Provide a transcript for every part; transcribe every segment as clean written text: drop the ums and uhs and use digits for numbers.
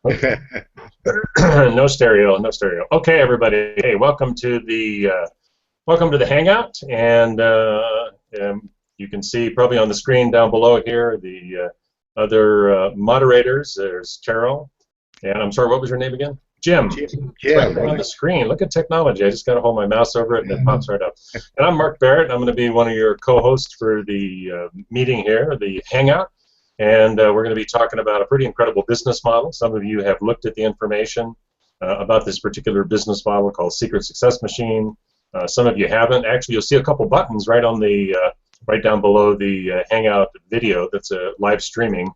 No stereo, no stereo. Okay, everybody. Hey, welcome to the Hangout, and you can see probably on the screen down below here the other moderators. There's Carol, and I'm sorry, what was your name again? Jim. Right on the screen. Look at technology. I just got to hold my mouse over it, and it pops right up. And I'm Mark Barrett. I'm going to be one of your co-hosts for the meeting here, the Hangout. And we're going to be talking about a pretty incredible business model. Some of you have looked at the information about this particular business model called Secret Success Machine. Some of you haven't. Actually, you'll see a couple buttons right on the right down below the Hangout video that's live streaming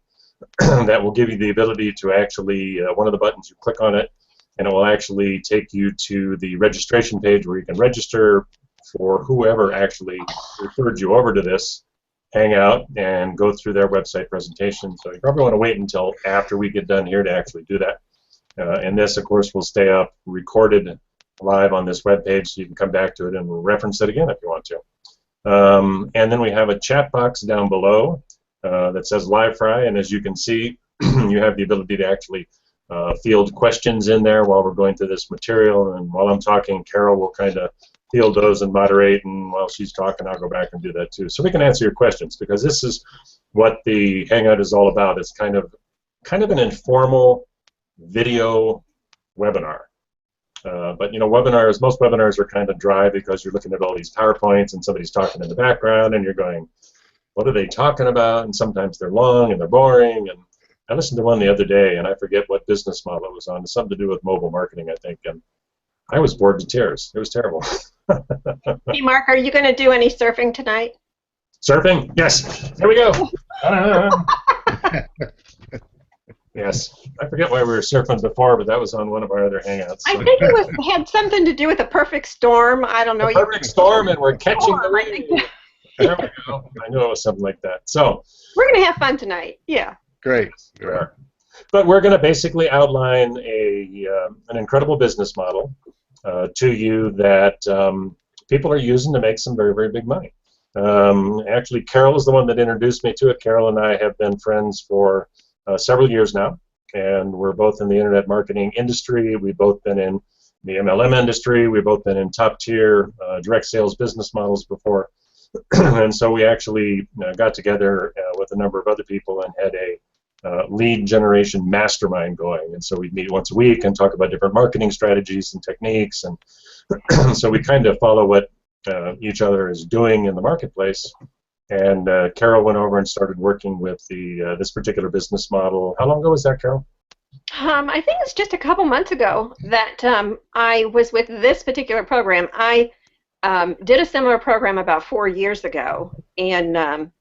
that will give you the ability to actually, one of the buttons, you click on it, and it will actually take you to the registration page where you can register for whoever actually referred you over to this Hangout and go through their website presentation. So you probably want to wait until after we get done here to actually do that. And this, of course, will stay up recorded live on this web page, so you can come back to it and reference it again if you want to. And then we have a chat box down below that says Live Fry, and as you can see, you have the ability to actually field questions in there while we're going through this material. And while I'm talking, Carol will kind of field those and moderate, and while she's talking, I'll go back and do that too. So we can answer your questions, because this is what the Hangout is all about. It's kind of an informal video webinar. But you know, most webinars are kind of dry because you're looking at all these PowerPoints and somebody's talking in the background and you're going, what are they talking about? And sometimes they're long and they're boring. And I listened to one the other day, and I forget what business model it was on. It's something to do with mobile marketing, I think. And I was bored to tears. It was terrible. Hey, Mark, are you going to do any surfing tonight? Surfing? Yes. Here we go. Yes. I forget why we were surfing before, but that was on one of our other Hangouts. I think it had something to do with a perfect storm. I don't know. A perfect storm, and we're catching the rain. There we go. I knew it was something like that. So we're going to have fun tonight. Yeah. Great. Sure. But we're going to basically outline an incredible business model to you that people are using to make some very, very big money. Actually, Carol is the one that introduced me to it. Carol and I have been friends for several years now, and we're both in the internet marketing industry. We've both been in the MLM industry. We've both been in top-tier direct sales business models before. And so we actually got together with a number of other people and had a lead generation mastermind going, and so we'd meet once a week and talk about different marketing strategies and techniques, and so we kind of follow what each other is doing in the marketplace. And Carol went over and started working with this particular business model. How long ago was that, Carol? I think it's just a couple months ago that I was with this particular program. I did a similar program about 4 years ago, and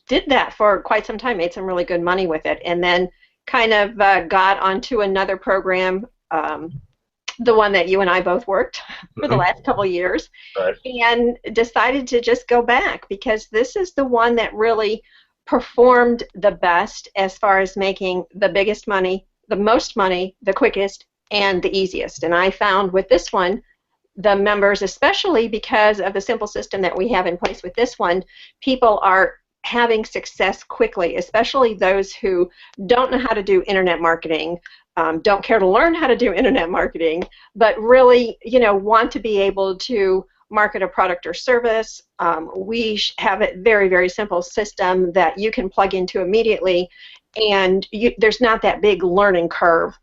did that for quite some time, made some really good money with it, and then kind of got onto another program, the one that you and I both worked for the last couple of years, right, and decided to just go back, because this is the one that really performed the best as far as making the biggest money, the most money, the quickest, and the easiest. And I found with this one, the members, especially because of the simple system that we have in place with this one, people are having success quickly, especially those who don't know how to do internet marketing, don't care to learn how to do internet marketing, but really, you know, want to be able to market a product or service. We have a very, very simple system that you can plug into immediately, and there's not that big learning curve,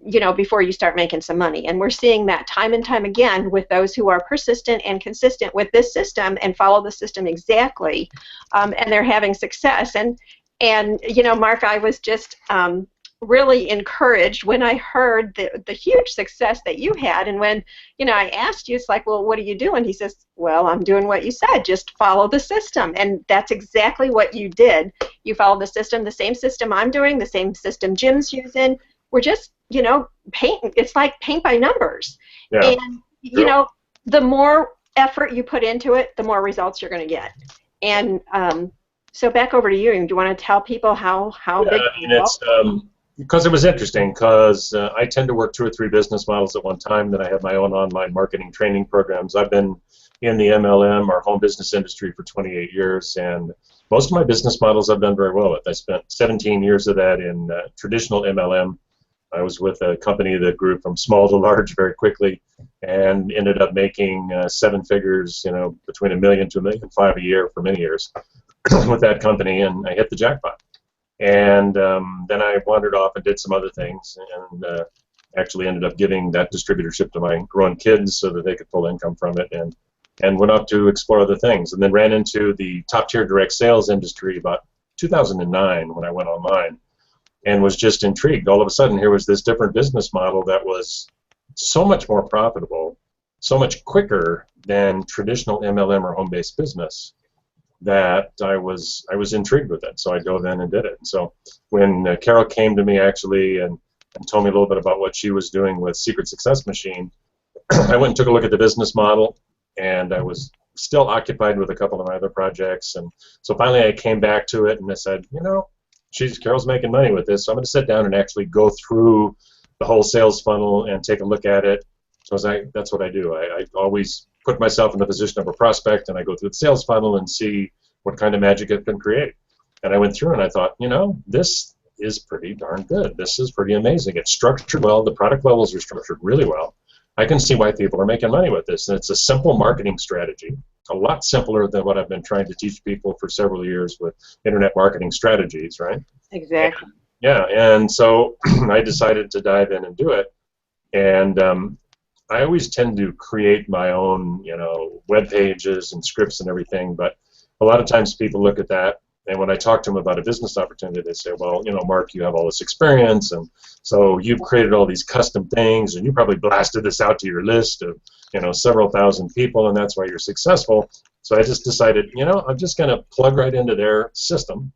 you know, before you start making some money. And we're seeing that time and time again with those who are persistent and consistent with this system and follow the system exactly, and they're having success. And you know, Mark, I was just really encouraged when I heard the huge success that you had. And when, you know, I asked you, it's like, well, what are you doing? He says, well, I'm doing what you said, just follow the system. And that's exactly what you did. You followed the system, the same system I'm doing, the same system Jim's using. We're just, you know, it's like paint by numbers. Yeah. And, you know, the more effort you put into it, the more results you're going to get. And so back over to you. Do you want to tell people how big? And it's because it was interesting, because I tend to work 2 or 3 business models at one time. Then I have my own online marketing training programs. I've been in the MLM, or home business industry, for 28 years, and most of my business models I've done very well with. I spent 17 years of that in traditional MLM. I was with a company that grew from small to large very quickly, and ended up making 7 figures, between $1 million to $1.5 million a year for many years with that company, and I hit the jackpot. And then I wandered off and did some other things, and actually ended up giving that distributorship to my grown kids so that they could pull income from it, and went off to explore other things, and then ran into the top-tier direct sales industry about 2009 when I went online, and was just intrigued. All of a sudden, here was this different business model that was so much more profitable, so much quicker than traditional MLM or home-based business, that I was intrigued with it. So I dove in and did it. And so when Carol came to me actually and told me a little bit about what she was doing with Secret Success Machine, I went and took a look at the business model, and I was still occupied with a couple of my other projects. And so finally I came back to it, and I said, Carol's making money with this, so I'm going to sit down and actually go through the whole sales funnel and take a look at it. So that's what I do. I always put myself in the position of a prospect, and I go through the sales funnel and see what kind of magic it can create. And I went through and I thought, this is pretty darn good. This is pretty amazing. It's structured well. The product levels are structured really well. I can see why people are making money with this. And it's a simple marketing strategy, a lot simpler than what I've been trying to teach people for several years with internet marketing strategies, right? Exactly. Yeah, and so I decided to dive in and do it. And I always tend to create my own, web pages and scripts and everything, but a lot of times people look at that, and when I talk to them about a business opportunity, they say, well, Mark, you have all this experience, and so you've created all these custom things, and you probably blasted this out to your list of, several thousand people, and that's why you're successful. So I just decided, I'm just going to plug right into their system,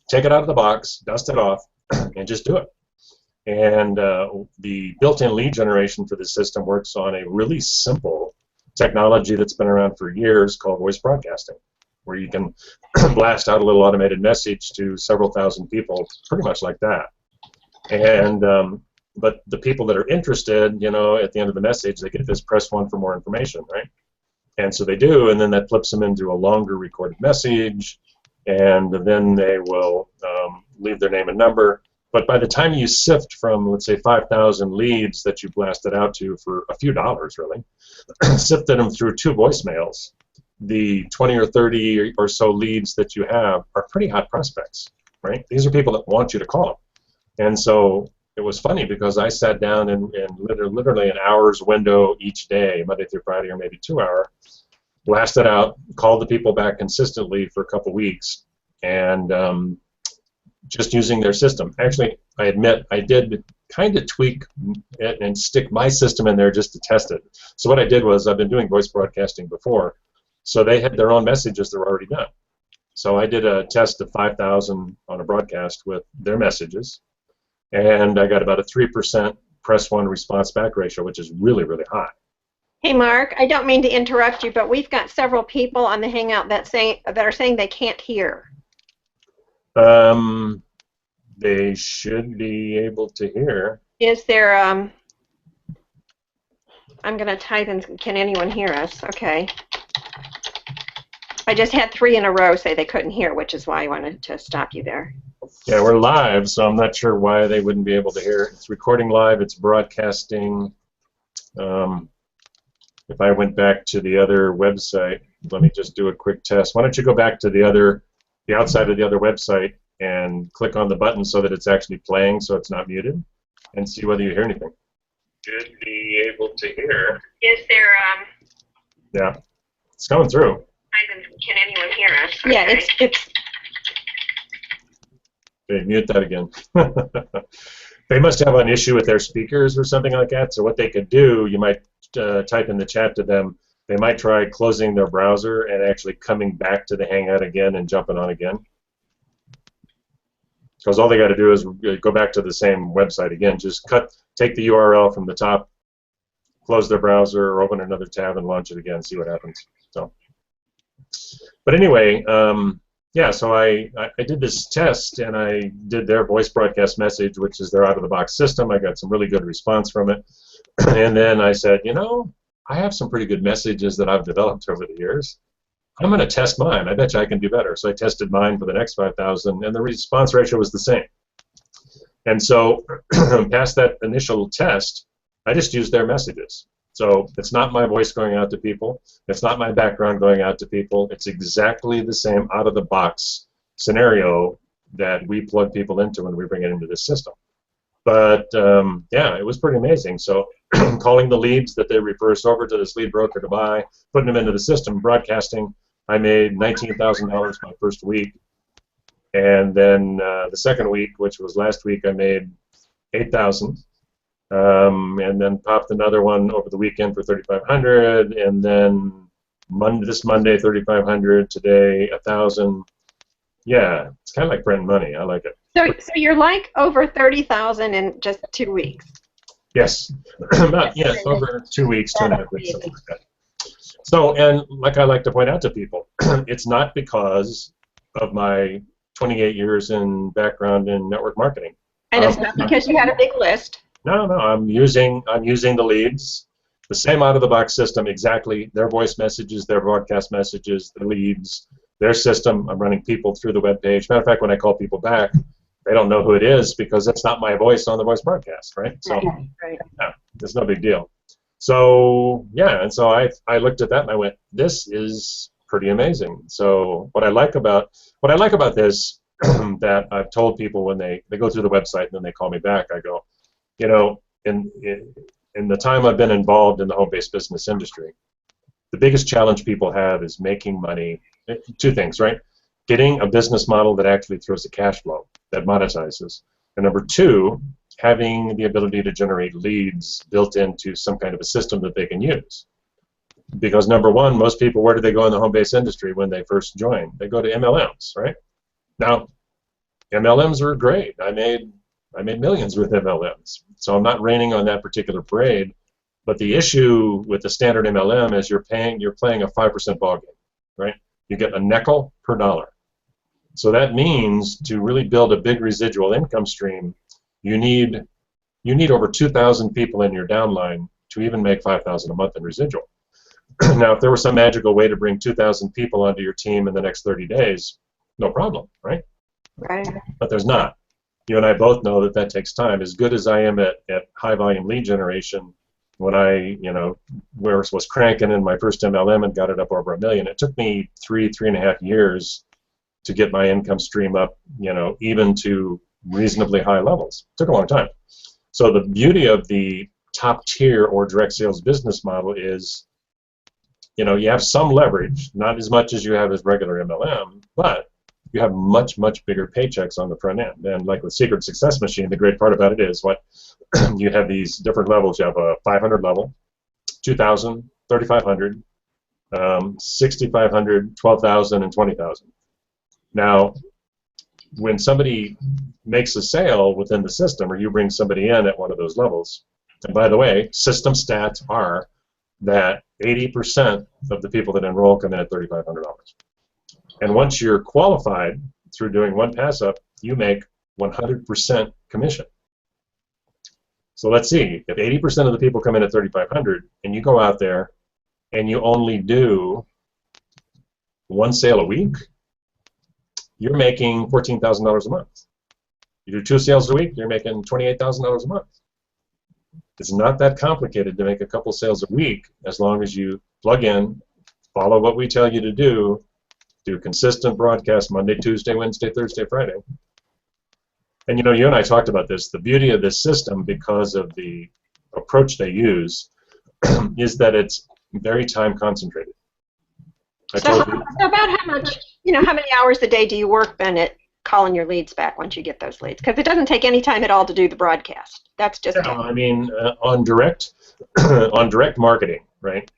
take it out of the box, dust it off, and just do it. And the built-in lead generation for the system works on a really simple technology that's been around for years called voice broadcasting, where you can blast out a little automated message to several thousand people, pretty much like that. And but the people that are interested, at the end of the message, they get this press 1 for more information, right? And so they do, and then that flips them into a longer recorded message, and then they will leave their name and number. But by the time you sift from, let's say, 5,000 leads that you blasted out to for a few dollars, really, sifted them through 2 voicemails, the 20 or 30 or so leads that you have are pretty hot prospects, right? These are people that want you to call them. And so it was funny because I sat down and literally an hour's window each day, Monday through Friday, or maybe 2 hour, blasted out, called the people back consistently for a couple weeks, and just using their system. Actually, I admit I did kind of tweak it and stick my system in there just to test it. So what I did was, I've been doing voice broadcasting before, so they had their own messages that were already done. So I did a test of 5,000 on a broadcast with their messages, and I got about a 3% press 1 response back ratio, which is really, really high. Hey, Mark, I don't mean to interrupt you, but we've got several people on the Hangout that are saying they can't hear. They should be able to hear. Is there, I'm going to type in, can anyone hear us? Okay. I just had 3 in a row say they couldn't hear, which is why I wanted to stop you there. Yeah, we're live, so I'm not sure why they wouldn't be able to hear. It's recording live, it's broadcasting. If I went back to the other website, let me just do a quick test. Why don't you go back to the outside of the other website and click on the button so that it's actually playing, so it's not muted, and see whether you hear anything. Should be able to hear. Is there, Yeah, it's coming through. can anyone hear us? Okay. Yeah, it's. Okay, mute that again. They must have an issue with their speakers or something like that, so what they could do, you might type in the chat to them, they might try closing their browser and actually coming back to the Hangout again and jumping on again. Because all they got to do is go back to the same website again. Just take the URL from the top, close their browser, or open another tab and launch it again. See what happens. So, but anyway, yeah. So I did this test, and I did their voice broadcast message, which is their out-of-the-box system. I got some really good response from it, and then I said, I have some pretty good messages that I've developed over the years. I'm going to test mine. I bet you I can do better. So I tested mine for the next 5,000, and the response ratio was the same. And so past that initial test, I just used their messages. So it's not my voice going out to people. It's not my background going out to people. It's exactly the same out-of-the-box scenario that we plug people into when we bring it into this system. But yeah, it was pretty amazing. So calling the leads that they refer us over to this lead broker to buy, putting them into the system, broadcasting, I made $19,000 my first week. And then the second week, which was last week, I made $8,000. And then popped another one over the weekend for $3,500, and then this Monday $3,500, today $1,000. Yeah, it's kind of like printing money. I like it. So you're like over 30,000 in just 2 weeks. Yes, about over 2 weeks, 2.5 weeks, something like that. So, and like I like to point out to people, it's not because of my 28 years in background in network marketing. And it's not because you had a big list. No, I'm using the leads, the same out-of-the-box system, exactly. Their voice messages, their broadcast messages, the leads, their system. I'm running people through the web page. Matter of fact, when I call people back, they don't know who it is because that's not my voice on the voice broadcast, right? So, right. yeah, it's no big deal. So, yeah, and so I looked at that and I went, this is pretty amazing. So, what I like about this that I've told people when they go through the website and then they call me back, I go, you know, in the time I've been involved in the home-based business industry, the biggest challenge people have is making money. Two things, right? Getting a business model that actually throws a cash flow, that monetizes. And number two, having the ability to generate leads built into some kind of a system that they can use. Because number one, most people, where do they go in the home-based industry when they first join? They go to MLMs, right? Now, MLMs are great. I made millions with MLMs. So I'm not raining on that particular parade, but the issue with the standard MLM is you're playing a 5% ball game, right? You get a nickel per dollar. So that means to really build a big residual income stream, you need over 2,000 people in your downline to even make $5,000 a month in residual. Now, if there was some magical way to bring 2,000 people onto your team in the next 30 days, no problem, right? Right. But there's not. You and I both know that takes time. As good as I am at high volume lead generation, when I was cranking in my first MLM and got it up over $1 million, it took me 3.5 years to get my income stream up, even to reasonably high levels. It took a long time. So the beauty of the top tier or direct sales business model is, you have some leverage, not as much as you have as regular MLM, but you have much, much bigger paychecks on the front end. And like with Secret Success Machine, the great part about it is you have these different levels. You have a 500 level, 2,000, 3,500, 6,500, 12,000, and 20,000. Now, when somebody makes a sale within the system, or you bring somebody in at one of those levels, and by the way, system stats are that 80% of the people that enroll come in at $3,500. And once you're qualified through doing one pass-up, you make 100% commission. So let's see, if 80% of the people come in at $3,500, and you go out there and you only do one sale a week, you're making $14,000 a month. You do 2 sales a week, you're making $28,000 a month. It's not that complicated to make a couple sales a week as long as you plug in, follow what we tell you to do consistent broadcasts Monday, Tuesday, Wednesday, Thursday, Friday. And you and I talked about this. The beauty of this system, because of the approach they use, is that it's very time concentrated. So about how much, how many hours a day do you work, Ben, at calling your leads back once you get those leads? Because it doesn't take any time at all to do the broadcast. That's just on direct marketing, right?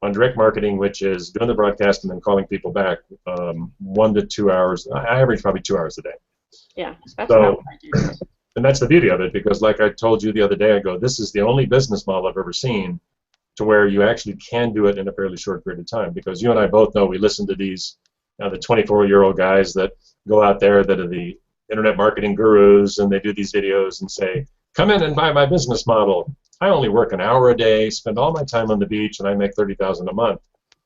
On direct marketing, which is doing the broadcast and then calling people back, 1 to 2 hours. I average probably 2 hours a day. Yeah, that's about what I do. And that's the beauty of it, because like I told you the other day, this is the only business model I've ever seen to where you actually can do it in a fairly short period of time. Because you and I both know, we listen to these, the 24-year-old guys that go out there that are the internet marketing gurus, and they do these videos and say, come in and buy my business model. I only work an hour a day, spend all my time on the beach, and I make $30,000 a month.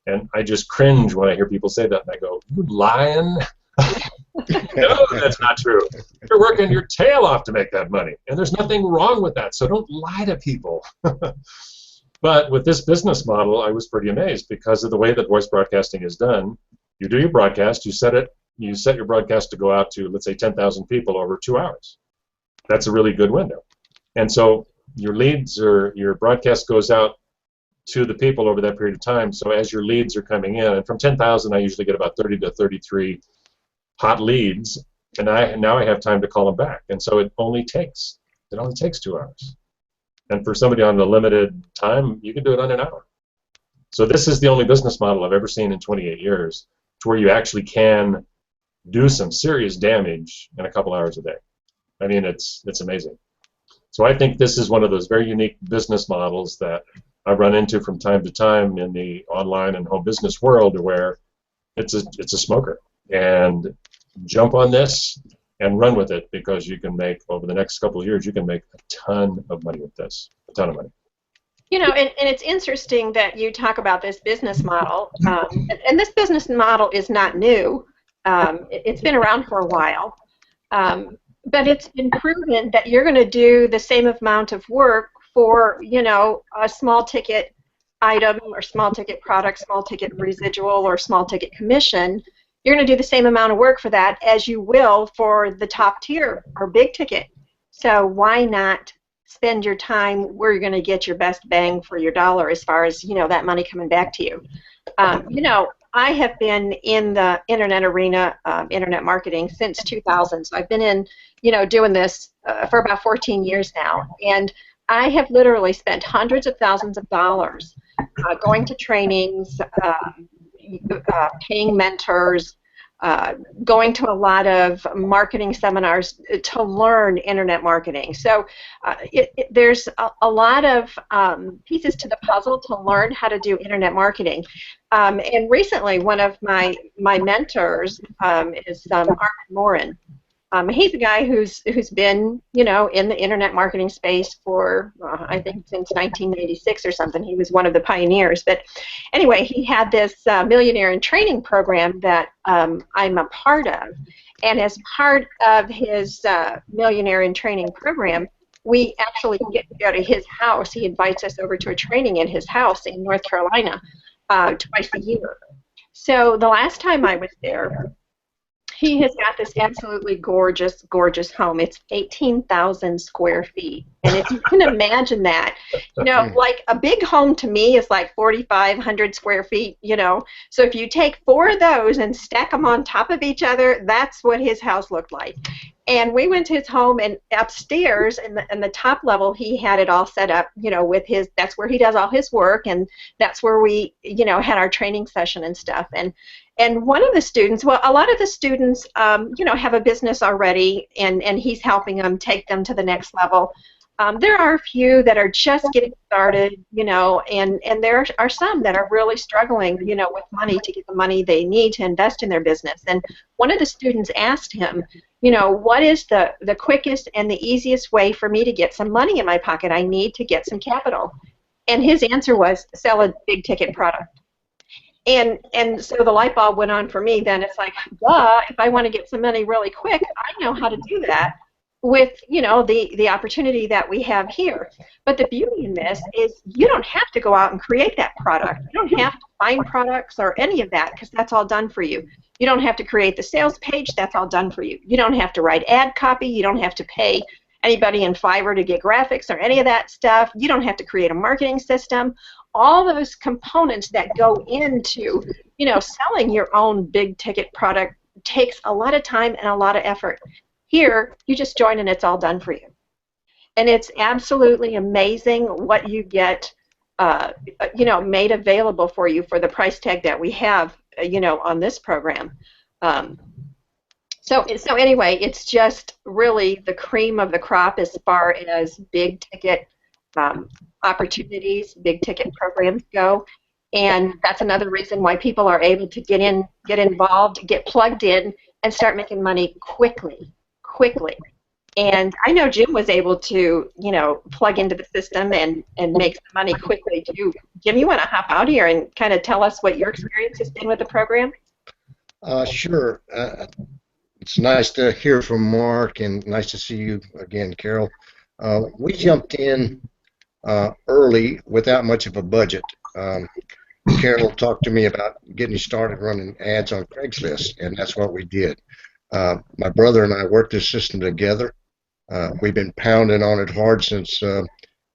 And I just cringe when I hear people say that, and I go, you lying? No, that's not true. You're working your tail off to make that money, and there's nothing wrong with that, so don't lie to people. But with this business model, I was pretty amazed because of the way that voice broadcasting is done. You do your broadcast, you set your broadcast to go out to, let's say, 10,000 people over 2 hours. That's a really good window. And so your leads or your broadcast goes out to the people over that period of time. So as your leads are coming in, and from 10,000, I usually get about 30 to 33 hot leads, and now I have time to call them back. And so it only takes 2 hours. And for somebody on a limited time, you can do it on an hour. So this is the only business model I've ever seen in 28 years to where you actually can do some serious damage in a couple hours a day. I mean, it's amazing. So I think this is one of those very unique business models that I run into from time to time in the online and home business world, where it's a smoker. And jump on this and run with it, because you can make, over the next couple of years, you can make a ton of money with this, a ton of money. You know, and it's interesting that you talk about this business model, and this business model is not new. It's been around for a while, but it's been proven that you're going to do the same amount of work for, you know, a small ticket item or small ticket product, small ticket residual, or small ticket commission. You're going to do the same amount of work for that as you will for the top tier or big ticket. So why not spend your time where you're going to get your best bang for your dollar as far as, you know, that money coming back to you? You know, I have been in the internet arena, internet marketing, since 2000. So I've been in, you know, doing this for about 14 years now. And I have literally spent hundreds of thousands of dollars going to trainings, paying mentors, going to a lot of marketing seminars to learn internet marketing. So there's a lot of pieces to the puzzle to learn how to do internet marketing. And recently, one of my mentors is Armin Morin. He's a guy who's been, you know, in the internet marketing space for I think since 1986 or something. He was one of the pioneers. But anyway, he had this Millionaire in Training program that I'm a part of, and as part of his Millionaire in Training program, we actually get to go to his house. He invites us over to a training in his house in North Carolina twice a year. So the last time I was there, he has got this absolutely gorgeous, gorgeous home. It's 18,000 square feet. And if you can imagine that, you know, like a big home to me is like 4,500 square feet, you know. So if you take 4 of those and stack them on top of each other, that's what his house looked like. And we went to his home, and upstairs in the top level, he had it all set up, you know, with his, that's where he does all his work, and that's where we, you know, had our training session and stuff. And one of the students, well, a lot of the students, you know, have a business already, and he's helping them take them to the next level. There are a few that are just getting started, you know, and there are some that are really struggling, you know, with money to get the money they need to invest in their business. And one of the students asked him, you know, what is the quickest and the easiest way for me to get some money in my pocket? I need to get some capital. And his answer was, sell a big ticket product. And so the light bulb went on for me. Then it's like, duh, if I want to get some money really quick, I know how to do that with, you know, the opportunity that we have here. But the beauty in this is you don't have to go out and create that product. You don't have to find products or any of that, because that's all done for you. You don't have to create the sales page. That's all done for you. You don't have to write ad copy. You don't have to pay anybody in Fiverr to get graphics or any of that stuff. You don't have to create a marketing system. All those components that go into, you know, selling your own big ticket product takes a lot of time and a lot of effort. Here, you just join and it's all done for you. And it's absolutely amazing what you get, you know, made available for you for the price tag that we have, you know, on this program. So anyway, it's just really the cream of the crop as far as big ticket opportunities, big ticket programs go. And that's another reason why people are able to get involved, get plugged in, and start making money quickly. And I know Jim was able to, you know, plug into the system and make some money quickly too. Jim, you want to hop out here and kind of tell us what your experience has been with the program? Sure. It's nice to hear from Mark, and nice to see you again, Carol. We jumped in early without much of a budget. Carol talked to me about getting started running ads on Craigslist, and that's what we did. My brother and I worked this system together. We've been pounding on it hard since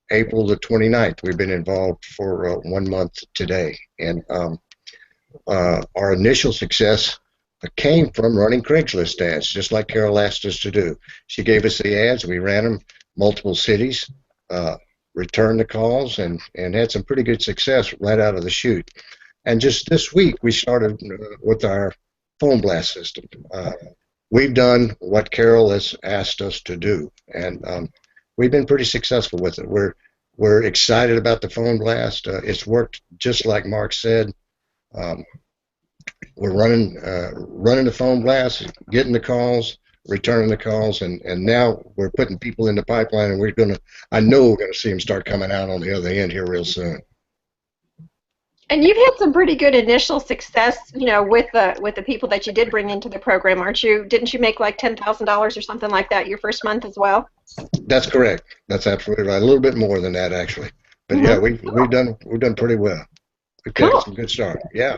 April the 29th. We've been involved for 1 month today, and our initial success came from running Craigslist ads, just like Carol asked us to do. She gave us the ads, we ran them multiple cities, returned the calls, and had some pretty good success right out of the chute. And just this week, we started with our phone blast system. We've done what Carol has asked us to do, and we've been pretty successful with it. We're excited about the phone blast. It's worked just like Mark said. We're running the phone blast, getting the calls, returning the calls, and now we're putting people in the pipeline, and I know we're gonna see them start coming out on the other end here real soon. And you've had some pretty good initial success, you know, with the people that you did bring into the program, aren't you? Didn't you make like $10,000 or something like that your first month as well? That's correct. That's absolutely right. A little bit more than that, actually. But yeah, we've done pretty well. We've taken some good start. Yeah.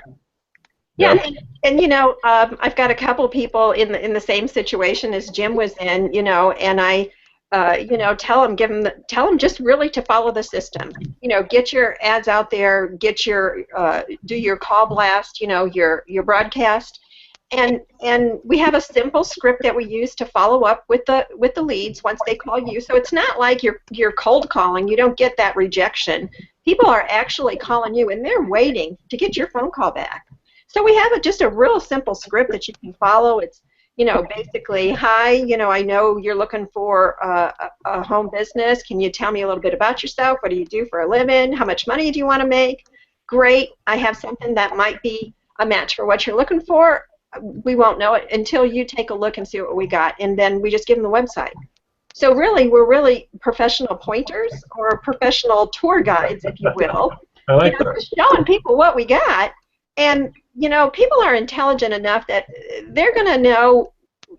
Yeah, and you know, I've got a couple people in the same situation as Jim was in, you know, and I, you know, tell them just really to follow the system. You know, get your ads out there, get your do your call blast, you know, your broadcast, and we have a simple script that we use to follow up with the leads once they call you. So it's not like you're cold calling. You don't get that rejection. People are actually calling you, and they're waiting to get your phone call back. So we have just a real simple script that you can follow. It's, you know, basically, hi, you know, I know you're looking for a home business. Can you tell me a little bit about yourself? What do you do for a living? How much money do you want to make? Great. I have something that might be a match for what you're looking for. We won't know it until you take a look and see what we got, and then we just give them the website. So really, we're really professional pointers or professional tour guides, if you will. I like that. Showing people what we got. And you know, people are intelligent enough that they're going to know,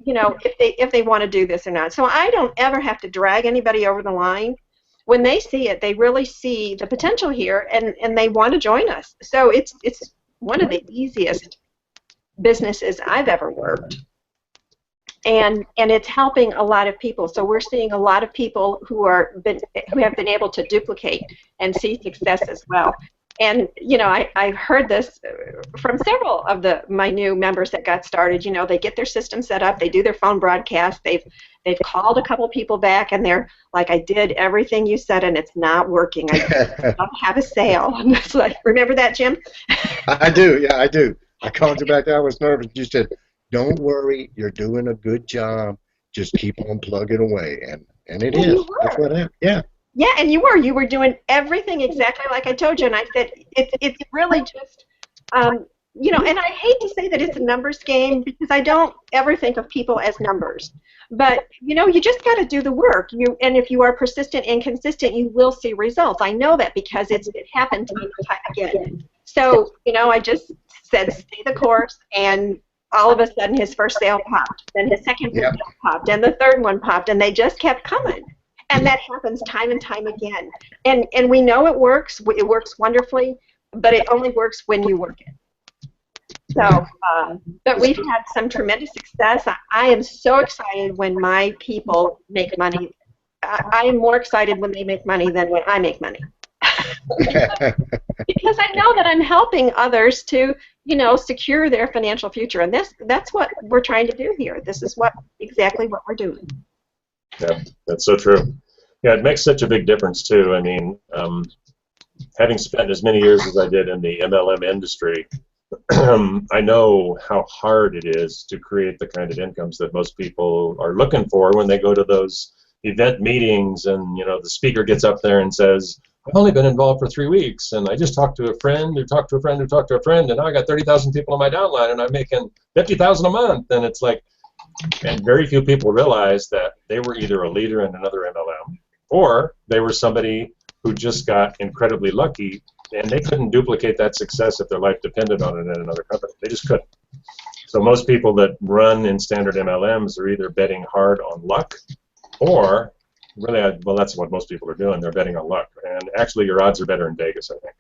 you know, if they want to do this or not. So I don't ever have to drag anybody over the line. When they see it, they really see the potential here, and they want to join us. So it's one of the easiest businesses I've ever worked, and it's helping a lot of people. So we're seeing a lot of people who have been able to duplicate and see success as well. And you know, I've heard this from several of my new members that got started. You know, they get their system set up, they do their phone broadcast, they've called a couple people back, and they're like, I did everything you said, and it's not working. I don't have a sale. And it's like, remember that, Jim? I do. Yeah, I do. I called you back there. I was nervous. You said, "Don't worry, you're doing a good job. Just keep on plugging away," and it is. That's what happened. Yeah. Yeah, and you were doing everything exactly like I told you, and I said it's really just, you know, and I hate to say that it's a numbers game because I don't ever think of people as numbers, but you know, you just got to do the work. And if you are persistent and consistent, you will see results. I know that because it happened to me time again. So you know, I just said stay the course, and all of a sudden his first sale popped, then his second sale popped, and the third one popped, and they just kept coming. And that happens time and time again. And we know it works. It works wonderfully, but it only works when you work it. So, but we've had some tremendous success. I am so excited when my people make money. I am more excited when they make money than when I make money. Because I know that I'm helping others to, you know, secure their financial future. And that's what we're trying to do here. This is exactly what we're doing. Yeah, that's so true. Yeah, it makes such a big difference too. I mean, having spent as many years as I did in the MLM industry, I know how hard it is to create the kind of incomes that most people are looking for when they go to those event meetings, and you know, the speaker gets up there and says, I've only been involved for 3 weeks, and I just talked to a friend who talked to a friend who talked to a friend, and now I got 30,000 people on my downline, and I'm making 50,000 a month. And it's like, and very few people realize that they were either a leader in another MLM, or they were somebody who just got incredibly lucky, and they couldn't duplicate that success if their life depended on it in another company. They just couldn't. So most people that run in standard MLMs are either betting hard on luck, or really, well, that's what most people are doing. They're betting on luck. And actually, your odds are better in Vegas, I think.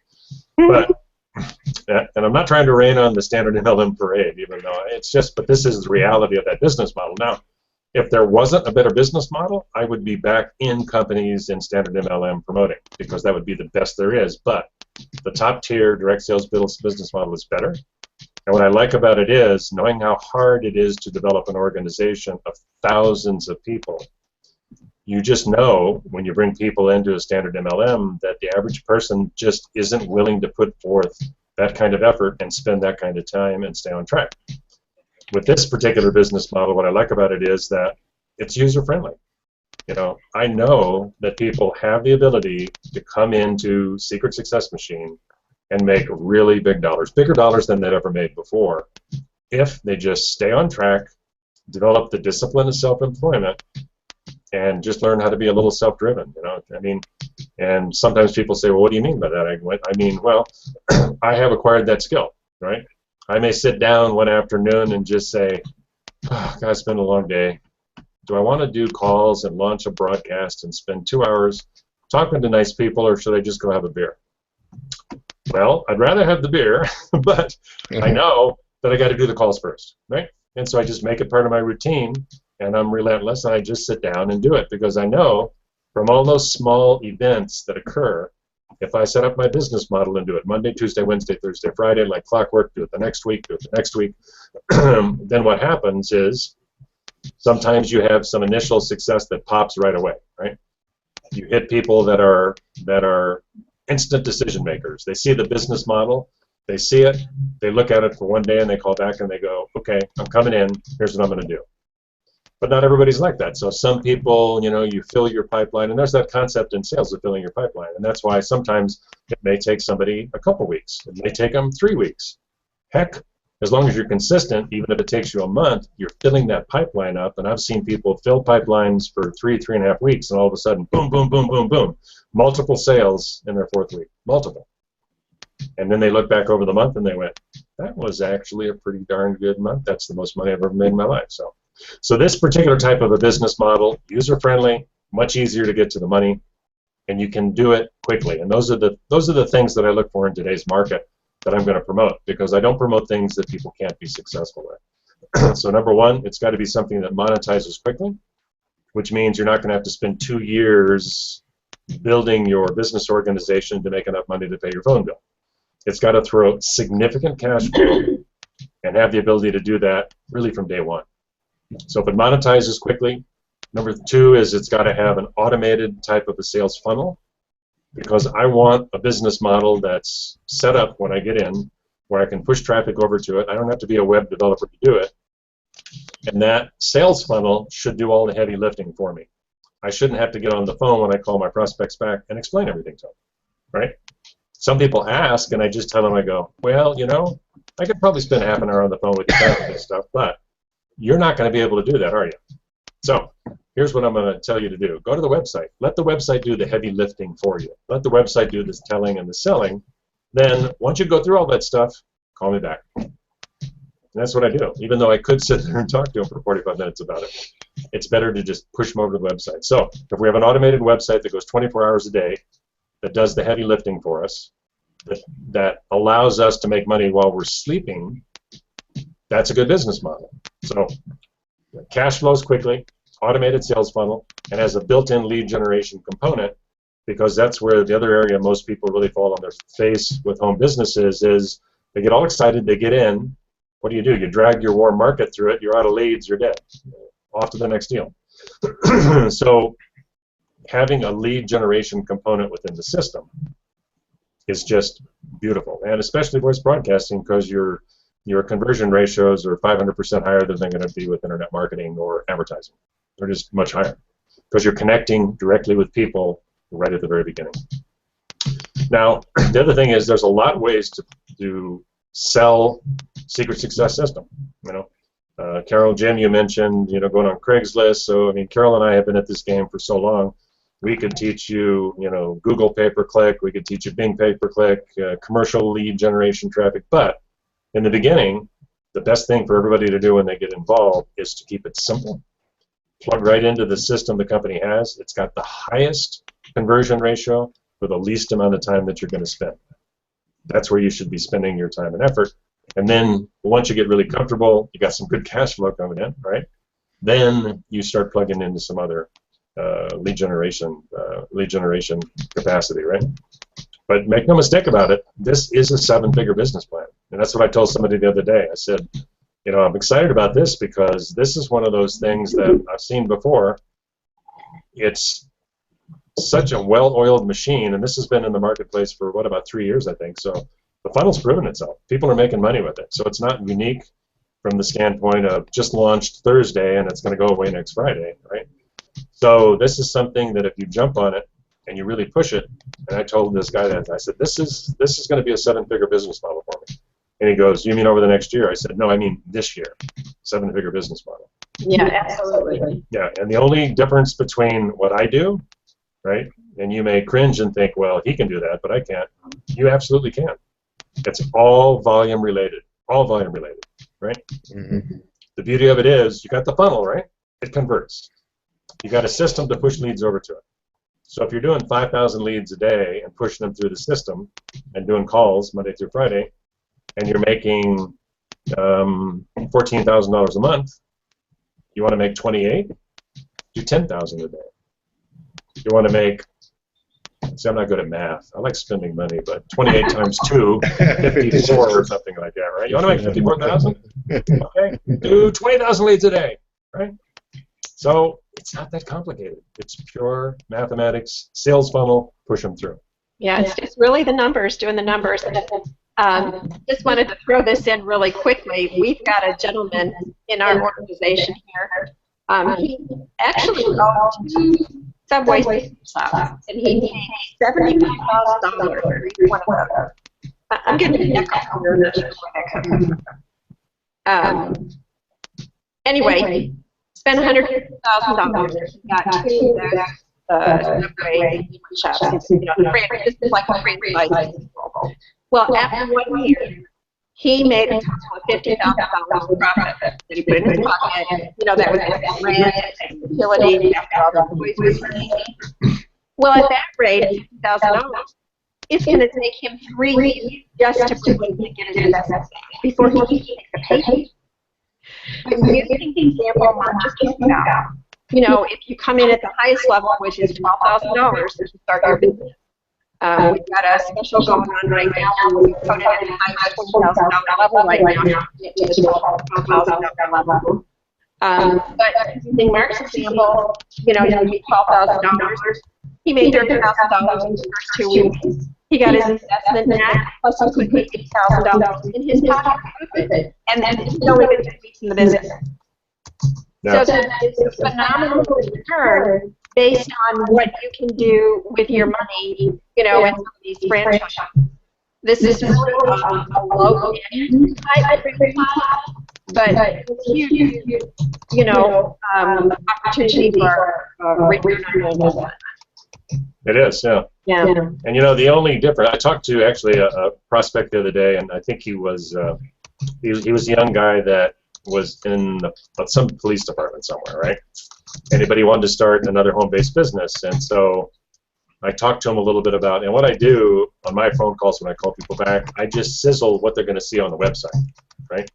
But, and I'm not trying to rain on the standard MLM parade, even though it's just, but this is the reality of that business model. Now, if there wasn't a better business model, I would be back in companies in standard MLM promoting, because that would be the best there is. But the top tier direct sales business model is better. And what I like about it is knowing how hard it is to develop an organization of thousands of people. You just know when you bring people into a standard MLM that the average person just isn't willing to put forth that kind of effort and spend that kind of time and stay on track. With this particular business model, what I like about it is that it's user-friendly. You know, I know that people have the ability to come into Secret Success Machine and make really big dollars, bigger dollars than they'd ever made before, if they just stay on track, develop the discipline of self-employment, and just learn how to be a little self-driven. You know, I mean, and sometimes people say, well, what do you mean by that? I mean, well, I have acquired that skill, right? I may sit down one afternoon and just say, oh, God, it's been a long day. Do I want to do calls and launch a broadcast and spend 2 hours talking to nice people, or should I just go have a beer? Well, I'd rather have the beer, but I know that I got to do the calls first, right? And so I just make it part of my routine, and I'm relentless, and I just sit down and do it, because I know from all those small events that occur, if I set up my business model and do it Monday, Tuesday, Wednesday, Thursday, Friday, like clockwork, do it the next week, do it the next week, then what happens is sometimes you have some initial success that pops right away, right? You hit people that are instant decision makers. They see the business model, they see it, they look at it for one day, and they call back and they go, okay, I'm coming in, here's what I'm going to do. But not everybody's like that. So some people, you know, you fill your pipeline, and there's that concept in sales of filling your pipeline, and that's why sometimes it may take somebody a couple weeks. It may take them 3 weeks. Heck, as long as you're consistent, even if it takes you a month, you're filling that pipeline up, and I've seen people fill pipelines for 3.5 weeks, and all of a sudden, boom, boom, boom, boom, boom, multiple sales in their 4th week, multiple. And then they look back over the month, and they went, that was actually a pretty darn good month. That's the most money I've ever made in my life. So this particular type of a business model, user-friendly, much easier to get to the money, and you can do it quickly. And those are the things that I look for in today's market that I'm going to promote, because I don't promote things that people can't be successful with. So number one, it's got to be something that monetizes quickly, which means you're not going to have to spend 2 years building your business organization to make enough money to pay your phone bill. It's got to throw significant cash flow and have the ability to do that really from day one. So if it monetizes quickly, number two is it's got to have an automated type of a sales funnel, because I want a business model that's set up when I get in where I can push traffic over to it. I don't have to be a web developer to do it. And that sales funnel should do all the heavy lifting for me. I shouldn't have to get on the phone when I call my prospects back and explain everything to them, right? Some people ask, and I just tell them, I go, well, you know, I could probably spend half an hour on the phone with you about this stuff, but you're not going to be able to do that, are you? So here's what I'm going to tell you to do. Go to the website. Let the website do the heavy lifting for you. Let the website do the telling and the selling. Then once you go through all that stuff, call me back. And that's what I do. Even though I could sit there and talk to them for 45 minutes about it, it's better to just push them over to the website. So if we have an automated website that goes 24 hours a day, that does the heavy lifting for us, that allows us to make money while we're sleeping, that's a good business model. So cash flows quickly, automated sales funnel, and has a built-in lead generation component, because that's where the other area most people really fall on their face with home businesses is they get all excited, they get in. What do? You drag your warm market through it, you're out of leads, you're dead. Off to the next deal. So having a lead generation component within the system is just beautiful, and especially voice broadcasting, because your conversion ratios are 500% higher than they're going to be with internet marketing or advertising. They're just much higher, because you're connecting directly with people right at the very beginning. Now, the other thing is there's a lot of ways to sell Secret Success System. You know, Carol, Jim, you mentioned, you know, going on Craigslist. So I mean, Carol and I have been at this game for so long. We could teach you, you know, Google pay-per-click. We could teach you Bing pay-per-click, commercial lead generation traffic. But in the beginning, the best thing for everybody to do when they get involved is to keep it simple. Plug right into the system the company has. It's got the highest conversion ratio for the least amount of time that you're going to spend. That's where you should be spending your time and effort. And then once you get really comfortable, you got some good cash flow coming in, right? Then you start plugging into some other lead generation capacity, right? But make no mistake about it, this is a 7-figure business plan. And that's what I told somebody the other day. I said, you know, I'm excited about this because this is one of those things that I've seen before. It's such a well-oiled machine, and this has been in the marketplace for, what, about 3 years, I think. So the funnel's proven itself. People are making money with it. So it's not unique from the standpoint of just launched Thursday and it's going to go away next Friday, right? So this is something that if you jump on it and you really push it, and I told this guy that, I said, this is going to be a 7-figure business model for me. And he goes, you mean over the next year? I said, no, I mean this year, 7-figure business model. Yeah, absolutely. Yeah, and the only difference between what I do, right, and you may cringe and think, well, he can do that, but I can't. You absolutely can. It's all volume related, right? Mm-hmm. The beauty of it is you got the funnel, right? It converts. You got a system to push leads over to it. So if you're doing 5,000 leads a day and pushing them through the system and doing calls Monday through Friday, and you're making $14,000 a month, you want to make 28? Do 10,000 a day. You want to make, see, I'm not good at math. I like spending money, but 28 times 2, 54 or something like that, right? You want to make 54,000? Okay, do 20,000 leads a day, right? So it's not that complicated. It's pure mathematics, sales funnel, push them through. Yeah, it's just really the numbers, doing the numbers. Just wanted to throw this in really quickly. We've got a gentleman in our organization here. He actually owns 2 Subway shops, and he paid $75,000 for each one of those. I'm getting an echo here. I'm not sure where that comes from. Anyway, spent $150,000. He got 2 Subway shops. You know, this is like a franchise. Well, after 1 year, he made a total of $50,000 profit that he put in his pocket. You know, that was rent and utilities after all the employees were paid. Well, at that rate, $50,000, it's going to take him 3 years just to get his investment before he can take the paycheck. But using the example Mark just gave out, you know, if you come in at the highest level, which is $12,000 to start your business, we've got a special going on right now. We've put it at the highest $20,000 level right now, to the $12,000 level. But using Mark's example, you know, you need $12,000. He made $30,000 in the first 2 weeks. He got his investment back, plus he put $8,000 in his pocket, and then he's only been 2 weeks in the business. Yeah. So it's a phenomenal return based on what you can do with your money, you know, in some of these franchises. This is really a low-end type of franchise, but huge, you know, opportunity for return on investment. It is, yeah. Yeah. And you know, the only difference, I talked to actually a prospect the other day, and I think he was a young guy that was in some police department somewhere, right? Anybody wanted to start another home-based business, and so I talked to him a little bit about, and what I do on my phone calls when I call people back, I just sizzle what they're going to see on the website, right?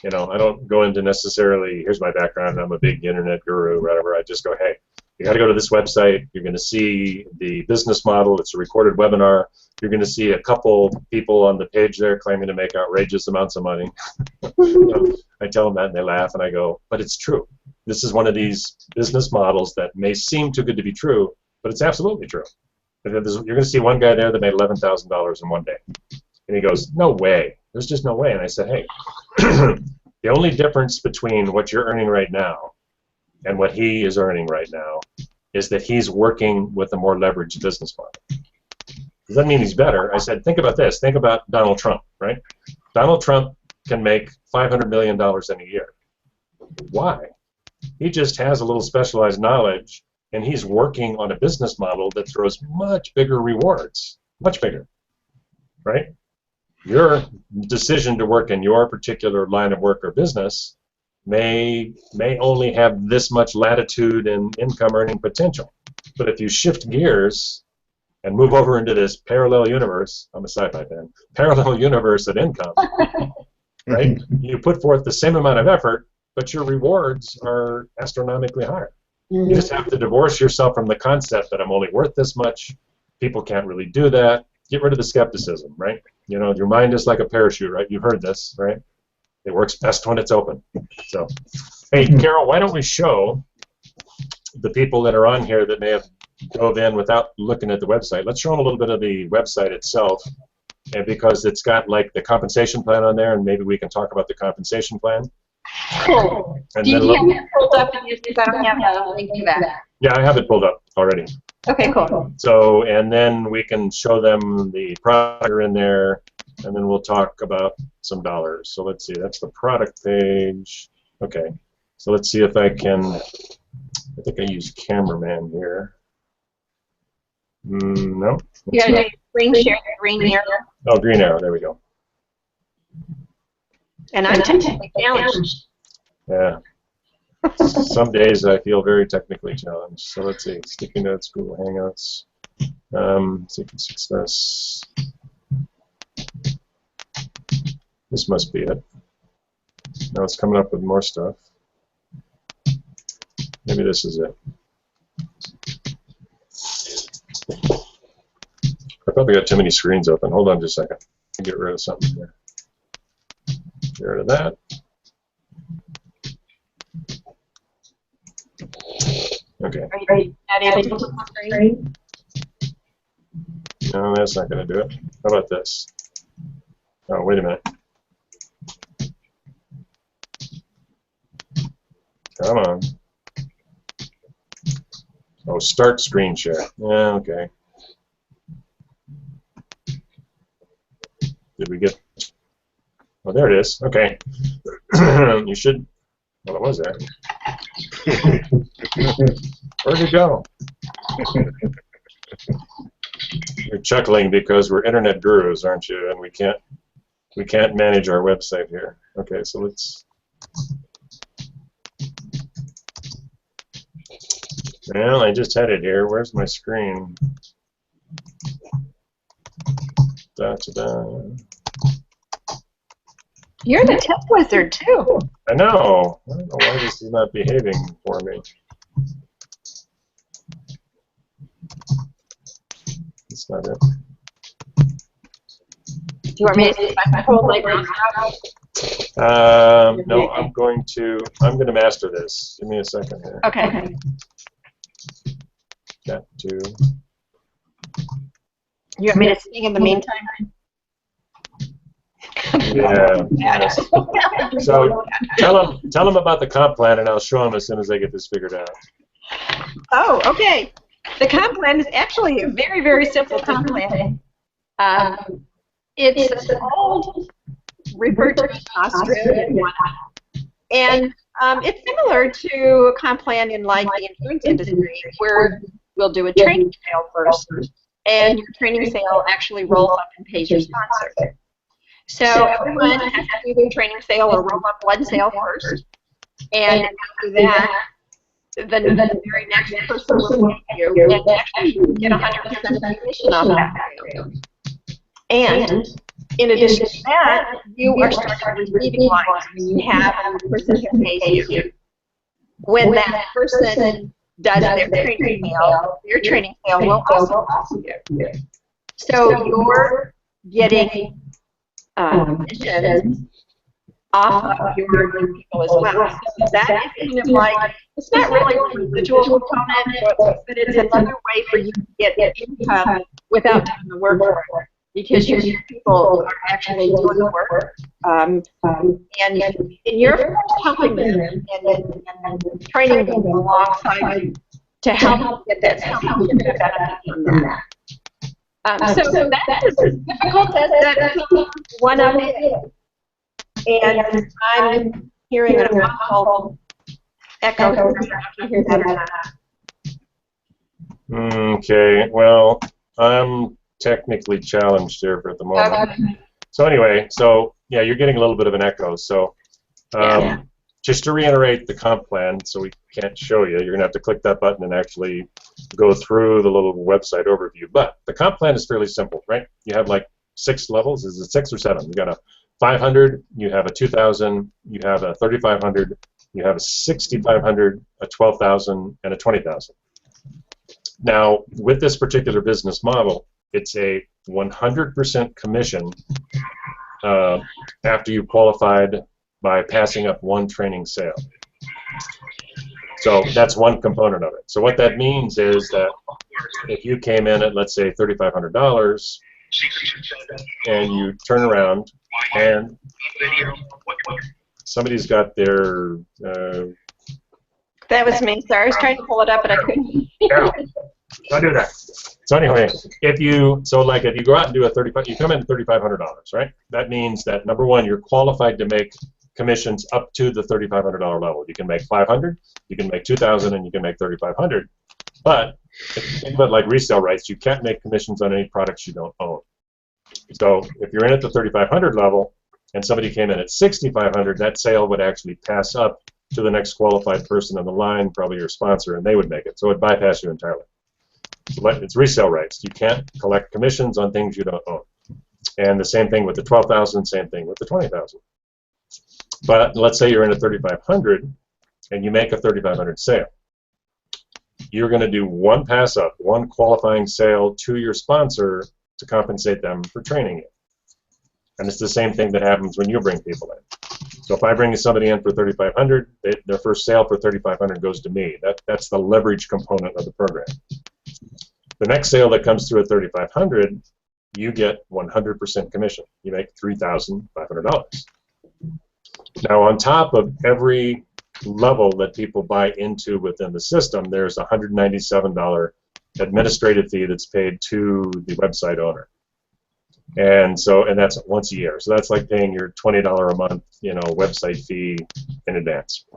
You know, I don't go into necessarily, here's my background, I'm a big internet guru, whatever. I just go, hey, you got to go to this website. You're going to see the business model. It's a recorded webinar. You're going to see a couple people on the page there claiming to make outrageous amounts of money. I tell them that, and they laugh, and I go, but it's true. This is one of these business models that may seem too good to be true, but it's absolutely true. You're going to see one guy there that made $11,000 in 1 day. And he goes, no way. There's just no way. And I said, hey, the only difference between what you're earning right now and what he is earning right now is that he's working with a more leveraged business model. Does that mean he's better? I said, think about this. Think about Donald Trump, right? Donald Trump can make $500 million in a year. Why? He just has a little specialized knowledge, and he's working on a business model that throws much bigger rewards, much bigger, right? your decision to work in your particular line of work or business may only have this much latitude and income earning potential. But if you shift gears and move over into this parallel universe, I'm a sci-fi fan, parallel universe of income, right? You put forth the same amount of effort, but your rewards are astronomically higher. You just have to divorce yourself from the concept that I'm only worth this much. People can't really do that. Get rid of the skepticism, right? You know, your mind is like a parachute, right? You've heard this, right? It works best when it's open. So, hey, Carol, why don't we show the people that are on here that may have dove in without looking at the website. Let's show them a little bit of the website itself, and because it's got like the compensation plan on there, and maybe we can talk about the compensation plan. Cool. And Do you then have it pulled up in yours? Because I don't have a link to that. yeah, I have it pulled up already. Okay, cool. So, and then we can show them the product in there, and then we'll talk about some dollars. So let's see, that's the product page. Okay, so let's see if I can, I think I use cameraman here. No. You got to screen share the green arrow. Oh, green arrow, there we go. And I'm technically challenged. Yeah. Some days I feel very technically challenged. So let's see, Sticky Notes, Google Hangouts, Secret Success. This must be it. Now it's coming up with more stuff. Maybe this is it. I probably got too many screens open. Hold on just a second. Get rid of something here. Get rid of that. Okay. Are you not able to look on the screen? No, that's not going to do it. How about this? Oh, wait a minute. Come on. Oh, start screen share. Yeah, okay. Did we get... Oh, there it is. Okay. You should... Well, it was there. Where'd it go? You're chuckling because we're internet gurus, aren't you? And we can't manage our website here. Okay, so let's... Well, I just had it here. Where's my screen? Da-da-da. You're the tech wizard, too. I know. I don't know why this is not behaving for me. It's not it. Do you want me to see my whole playground? No, I'm going to master this. Give me a second here. Okay. Got to. You want me to sing in the meantime? Yeah. Yes. So tell them about the comp plan, and I'll show them as soon as I get this figured out. Oh, okay. The comp plan is actually a very, very simple comp plan. It's an old, referred to as Australian one. And it's similar to a comp plan in like the insurance industry, where we'll do a training sale first, and your training sale actually rolls up and pays your sponsor. So everyone has to do their training sale or roll up one sale first, and after that, the very next person will pay you, and actually you get 100% commission off that sale. And in addition to that, you are starting receiving lines when you have a person who pays you. When that person does their training sale will also cost you. So you're getting commissions off of your new people as well. So that is kind of like, it's not really a residual component, but it's another way for you to get income without doing the work for it. Because your people are actually doing the work, and you're helping them and training them alongside you to help get that benefit from that. So that is as difficult as that one of it is. And I'm hearing an awful echo. I don't know if you hear that or not. Okay, well, I'm technically challenged here for the moment. Okay. So anyway, so yeah, you're getting a little bit of an echo. So just to reiterate the comp plan, so we can't show you, you're going to have to click that button and actually go through the little website overview. But the comp plan is fairly simple, right? You have like 6 levels. Is it 6 or 7? You got a 500, you have a 2,000, you have a 3,500, you have a 6,500, a 12,000, and a 20,000. Now, with this particular business model, it's a 100% commission after you qualified by passing up 1 training sale. So that's one component of it. So what that means is that if you came in at, let's say, $3,500, and you turn around and somebody's got their That was me. Sorry, I was trying to pull it up, but I couldn't. Carol, don't do that. So anyway, if you go out and do a you come in at $3,500, right? That means that number one, you're qualified to make commissions up to the $3,500 level. You can make 500, you can make 2,000, and you can make 3,500. But if you think about like resale rights, you can't make commissions on any products you don't own. So if you're in at the 3,500 level and somebody came in at 6,500, that sale would actually pass up to the next qualified person on the line, probably your sponsor, and they would make it. So it bypass you entirely. So it's resale rights. You can't collect commissions on things you don't own. And the same thing with the 12,000, same thing with the 20,000. But let's say you're in at 3,500 and you make a 3,500 sale. You're going to do 1 pass up, 1 qualifying sale to your sponsor to compensate them for training you. And it's the same thing that happens when you bring people in. So if I bring somebody in for 3,500, their first sale for 3,500 goes to me. That's the leverage component of the program. The next sale that comes through at 3,500, you get 100% commission. You make $3,500. Now, on top of every level that people buy into within the system, there's a $197 administrative fee that's paid to the website owner. And that's once a year. So that's like paying your $20 a month, website fee in advance.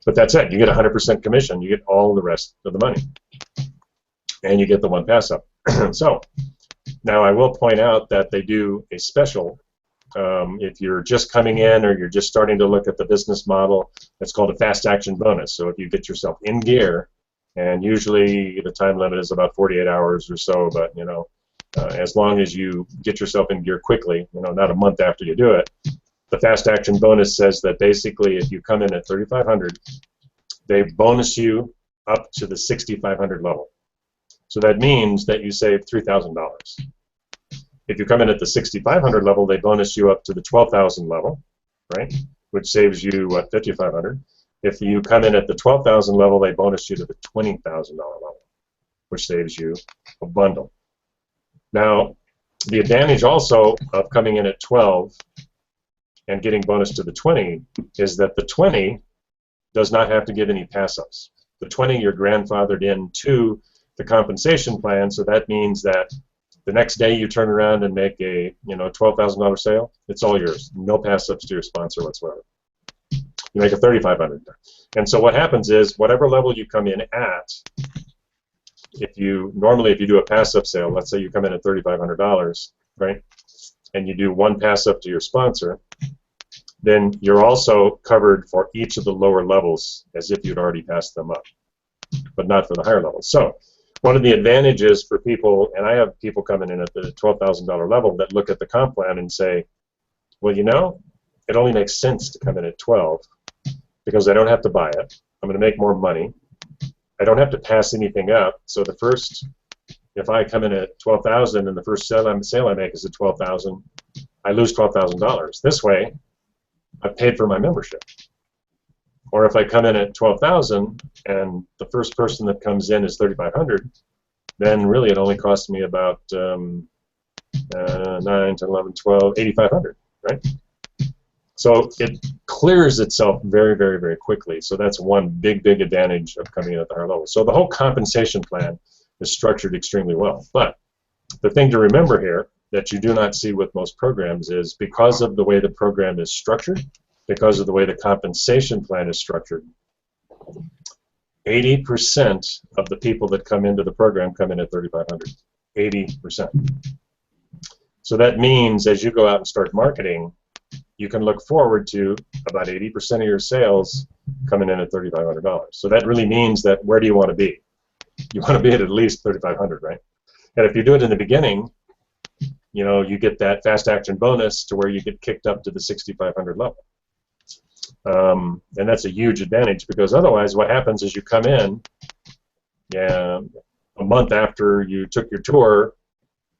But that's it. You get 100% commission. You get all the rest of the money. And you get the 1 pass up. So now I will point out that they do a special. If you're just coming in or you're just starting to look at the business model, it's called a fast action bonus. So if you get yourself in gear, and usually the time limit is about 48 hours or so, but as long as you get yourself in gear quickly, not a month after you do it, the fast action bonus says that basically if you come in at 3,500, they bonus you up to the 6,500 level. So that means that you save $3,000. If you come in at the 6,500 level, they bonus you up to the 12,000 level, right? Which saves you, what, $5,500. If you come in at the 12,000 level, they bonus you to the $20,000 level, which saves you a bundle. Now, the advantage also of coming in at 12 and getting bonus to the 20 is that the 20 does not have to give any pass-ups. The 20 you're grandfathered into the compensation plan, so that means that the next day you turn around and make a $12,000 sale, it's all yours. No pass-ups to your sponsor whatsoever. You make a $3,500. And so what happens is whatever level you come in at, if you do a pass-up sale, let's say you come in at $3,500, right, and you do 1 pass-up to your sponsor, then you're also covered for each of the lower levels as if you'd already passed them up, but not for the higher levels. So one of the advantages for people, and I have people coming in at the $12,000 level that look at the comp plan and say, well, it only makes sense to come in at 12 because I don't have to buy it. I'm going to make more money. I don't have to pass anything up. So if I come in at 12,000 and the first sale I make is at 12,000, I lose $12,000. This way, I've paid for my membership. Or if I come in at 12,000 and the first person that comes in is 3,500, then really it only costs me about 9, 10, 11, 12, 8,500, right? So it clears itself very, very, very quickly. So that's one big advantage of coming in at the higher level. So the whole compensation plan is structured extremely well. But the thing to remember here that you do not see with most programs is because of the way the program is structured, because of the way the compensation plan is structured, 80% of the people that come into the program come in at 3,500. 80%. So that means as you go out and start marketing, you can look forward to about 80% of your sales coming in at $3,500. So that really means that where do you want to be? You want to be at least 3,500, right? And if you do it in the beginning, you get that fast action bonus to where you get kicked up to the 6,500 level. And that's a huge advantage, because otherwise what happens is you come in, a month after you took your tour,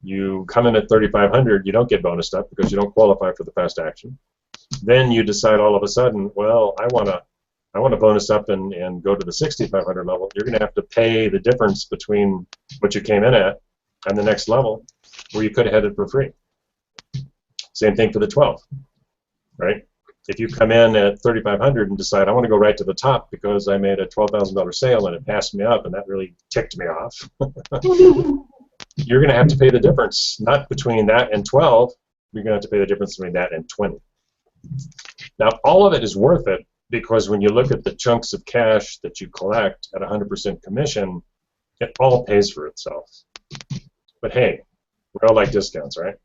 you come in at 3,500, you don't get bonused up because you don't qualify for the fast action. Then you decide all of a sudden, well, I want to bonus up and go to the 6,500 level. You're going to have to pay the difference between what you came in at and the next level, where you could have had it for free. Same thing for the 12, right? If you come in at 3,500 and decide I want to go right to the top because I made a $12,000 sale and it passed me up and that really ticked me off, you're going to have to pay the difference, not between that and 12. You're going to have to pay the difference between that and 20. Now, all of it is worth it, because when you look at the chunks of cash that you collect at 100% commission, it all pays for itself. But hey, we all like discounts, right?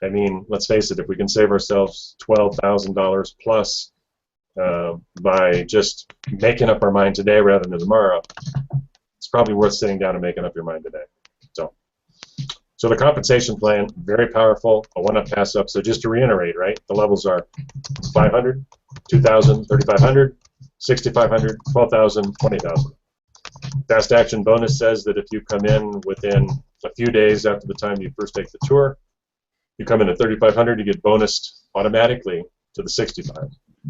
I mean, let's face it, if we can save ourselves $12,000 plus by just making up our mind today rather than tomorrow, it's probably worth sitting down and making up your mind today. So the compensation plan, very powerful, a one-up, pass-up. So just to reiterate, right, the levels are 500, 2,000, 3,500, 6,500, 12,000, 20,000. Fast action bonus says that if you come in within a few days after the time you first take the tour, you come in at 3,500, you get bonused automatically to the 65.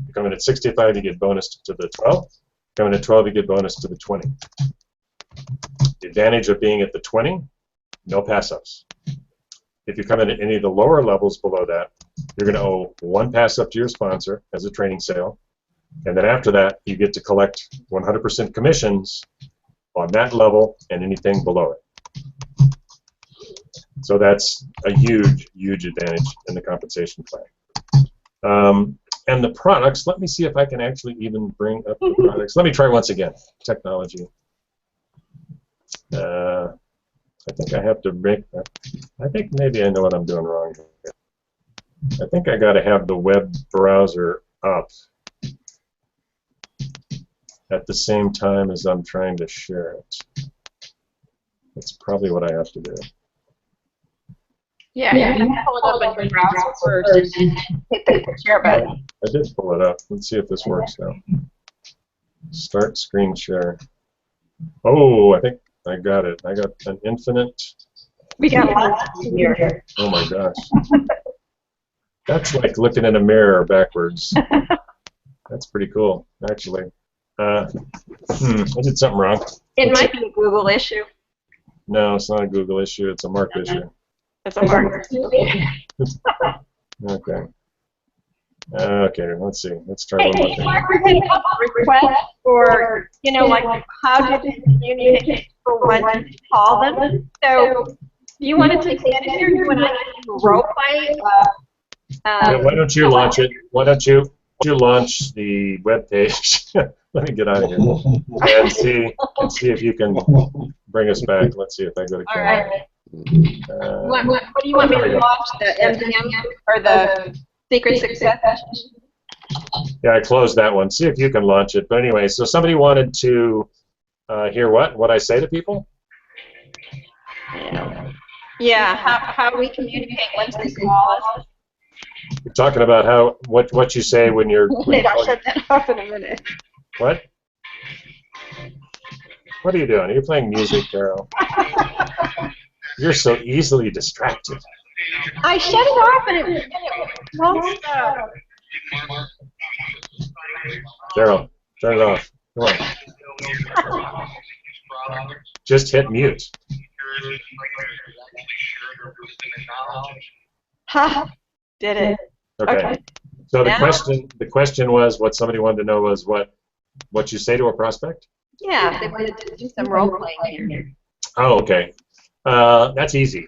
You come in at 65, you get bonused to the 12. You come in at 12, you get bonused to the 20. The advantage of being at the 20, no pass-ups. If you come in at any of the lower levels below that, you're going to owe one pass-up to your sponsor as a training sale, and then after that, you get to collect 100% commissions on that level and anything below it. So that's a huge, huge advantage in the compensation plan. And the products, let me see if I can actually even bring up the products. Let me try once again. Technology. I think I have to make that. I think maybe I know what I'm doing wrong here. I think I got to have the web browser up at the same time as I'm trying to share it. That's probably what I have to do. Yeah, you have to pull it up on your browser first and then hit the share button. I did pull it up. Let's see if this works now. Start screen share. Oh, I think I got it. I got an infinite. We got lots here. Oh my gosh. That's like looking in a mirror backwards. That's pretty cool, actually. I did something wrong. It might be a Google issue. No, it's not a Google issue. It's a Mark issue. It's a Mark issue. Okay. Okay, let's see. Let's try one more thing. Mark, we're going to request for, like, how did you communicate for when to call them? So, do you want to take that here? You want to role play? Why don't you launch it? Why don't you launch the web page? Let me get out of here and see if you can bring us back. Let's see if I go to camera. All right. What do you want me to launch? The MDM or the Secret Success? Yeah, I closed that one. See if you can launch it. But anyway, so somebody wanted to hear what I say to people? Yeah, how we communicate once they call us. You're talking about what you say when you're. Wait, I'll shut that off in a minute. What? What are you doing? Are you playing music, Carol? You're so easily distracted. I shut it off and it won't stop. Carol, turn it off. Come on. Just hit mute. Ha! Did it. Okay. So the question was, what somebody wanted to know was what you say to a prospect? Yeah, they wanted to do some role playing here. Oh, okay. That's easy.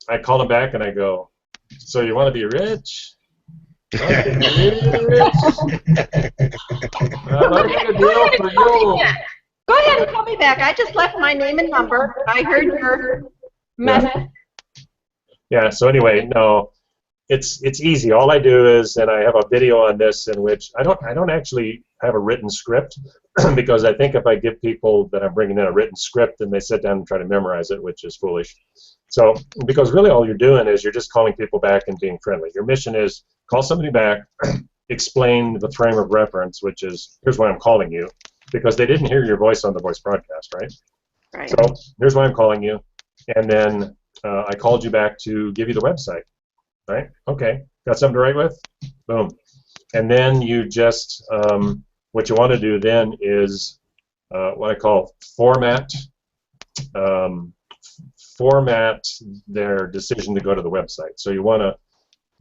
I call them back and I go, so you want to be rich? I got a deal for you. Go ahead and call me back. I just left my name and number. I heard your message. Yeah. So anyway, no, it's easy. All I do is, and I have a video on this in which I don't actually have a written script because I think if I give people that I'm bringing in a written script, then they sit down and try to memorize it, which is foolish. So because really all you're doing is you're just calling people back and being friendly. Your mission is call somebody back, explain the frame of reference, which is here's why I'm calling you, because they didn't hear your voice on the voice broadcast, right? Right. So here's why I'm calling you, and then I called you back to give you the website, right? Okay, got something to write with? Boom. And then you just, what you want to do then is what I call format their decision to go to the website. So you want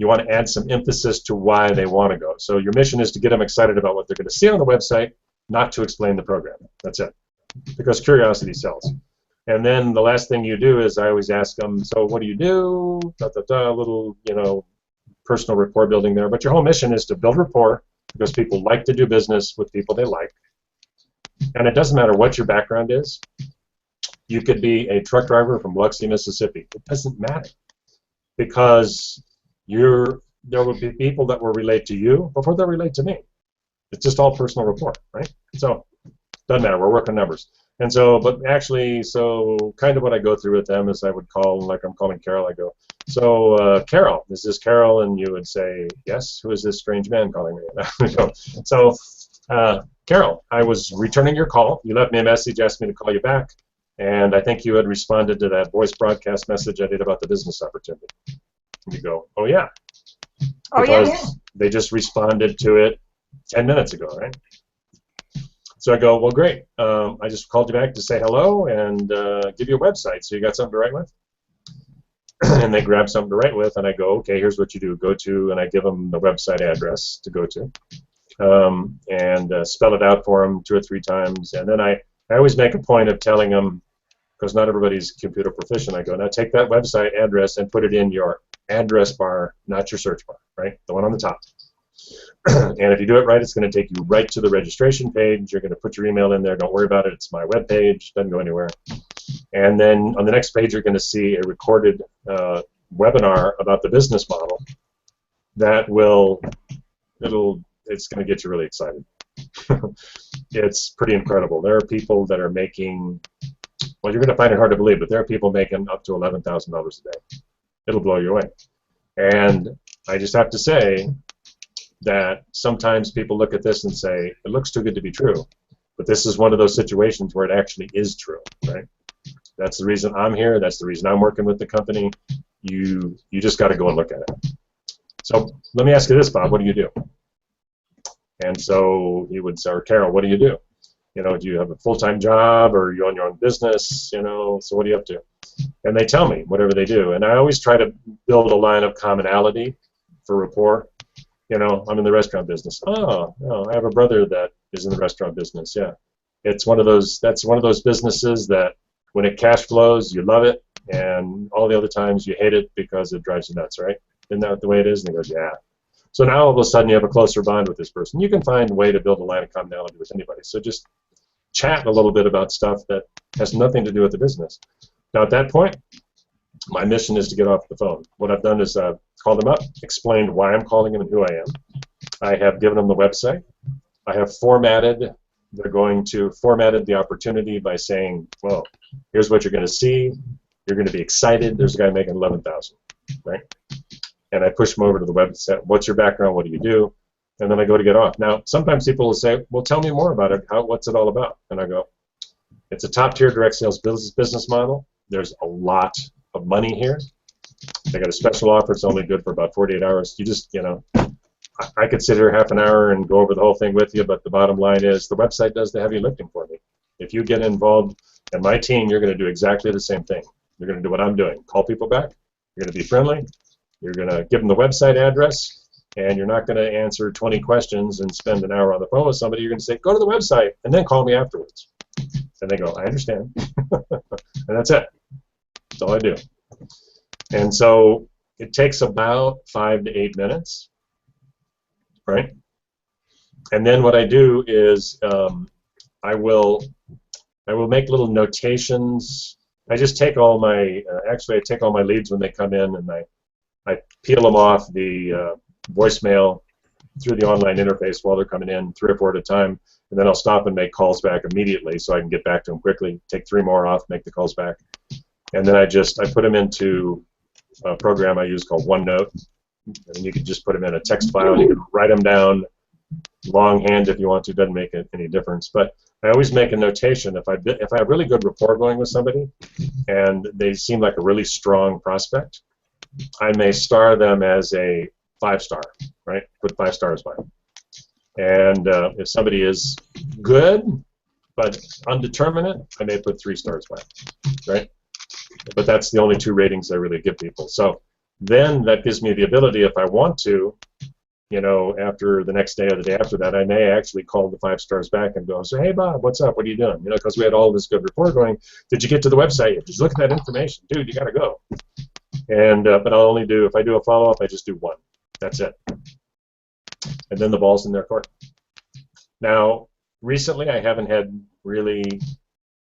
to add some emphasis to why they want to go. So your mission is to get them excited about what they're going to see on the website, not to explain the program. That's it. Because curiosity sells. And then the last thing you do is I always ask them, so what do you do? A little, personal rapport building there. But your whole mission is to build rapport because people like to do business with people they like. And it doesn't matter what your background is. You could be a truck driver from Biloxi, Mississippi. It doesn't matter because there will be people that will relate to you before they'll relate to me. It's just all personal rapport, right? So doesn't matter. We're working numbers. And so, but actually, so kind of what I go through with them is I would call, like I'm calling Carol, I go, so Carol, is this Carol? And you would say, yes, who is this strange man calling me? So, Carol, I was returning your call. You left me a message, asked me to call you back, and I think you had responded to that voice broadcast message I did about the business opportunity. And you go, oh yeah. Oh because yeah. they just responded to it 10 minutes ago, right? So I go, well, great. I just called you back to say hello and give you a website. So you got something to write with? And they grab something to write with, and I go, okay, here's what you do. Go to, and I give them the website address to go to, and spell it out for them 2 or 3 times. And then I always make a point of telling them, because not everybody's computer proficient, I go, now take that website address and put it in your address bar, not your search bar, right? The one on the top. And if you do it right, it's going to take you right to the registration page. You're going to put your email in there. Don't worry about it. It's my web page. Doesn't go anywhere. And then on the next page, you're going to see a recorded webinar about the business model that it's going to get you really excited. It's pretty incredible. There are people that are making, well, you're going to find it hard to believe, but there are people making up to $11,000 a day. It'll blow you away. And I just have to say that sometimes people look at this and say, it looks too good to be true. But this is one of those situations where it actually is true, right? That's the reason I'm here. That's the reason I'm working with the company. You just got to go and look at it. So let me ask you this, Bob. What do you do? And so he would say, or Carol, what do you do? Do you have a full-time job, or are you on your own business? So what are you up to? And they tell me whatever they do. And I always try to build a line of commonality for rapport. I'm in the restaurant business. Oh, no, I have a brother that is in the restaurant business. Yeah, that's one of those businesses that when it cash flows, you love it, and all the other times you hate it because it drives you nuts, right? Isn't that the way it is? And he goes, yeah. So now all of a sudden you have a closer bond with this person. You can find a way to build a line of commonality with anybody. So just chat a little bit about stuff that has nothing to do with the business. Now at that point, my mission is to get off the phone. What I've done is called them up, explained why I'm calling them and who I am. I have given them the website. I have formatted the opportunity by saying, well, here's what you're going to see. You're going to be excited. There's a guy making $11,000, right? And I push them over to the website. What's your background? What do you do? And then I go to get off. Now, sometimes people will say, well, tell me more about it. What's it all about? And I go, it's a top-tier direct sales business model. There's a lot of money here. They got a special offer. It's only good for about 48 hours. You just, I could sit here half an hour and go over the whole thing with you, but the bottom line is the website does the heavy lifting for me. If you get involved in my team, you're going to do exactly the same thing. You're going to do what I'm doing. Call people back. You're going to be friendly. You're going to give them the website address, and you're not going to answer 20 questions and spend an hour on the phone with somebody. You're going to say, go to the website, and then call me afterwards. And they go, I understand. And that's it. That's all I do. And so it takes about 5 to 8 minutes, right? And then what I do is I will make little notations I just take all my, actually I take all my leads when they come in, and I peel them off the voicemail through the online interface while they're coming in, 3 or 4 at a time, and then I'll stop and make calls back immediately so I can get back to them quickly, take 3 more off, make the calls back, and then I put them into a program I use called OneNote, and you can just put them in a text file, you can write them down longhand if you want to, doesn't make any difference, but I always make a notation if I have really good rapport going with somebody and they seem like a really strong prospect, I may star them as a 5-star, right? Put 5 stars by them. And if somebody is good but undeterminate, I may put 3 stars by them, right? But that's the only 2 ratings I really give people. So then that gives me the ability, if I want to, you know, after the next day or the day after that, I may actually call the 5 stars back and go, say, hey, Bob, what's up? What are you doing? You know, because we had all this good rapport going. Did you get to the website yet? Did you look at that information? Dude, you got to go. And but I'll only do, if I do a follow-up, I just do 1. That's it. And then the ball's in their court. Now, recently I haven't had really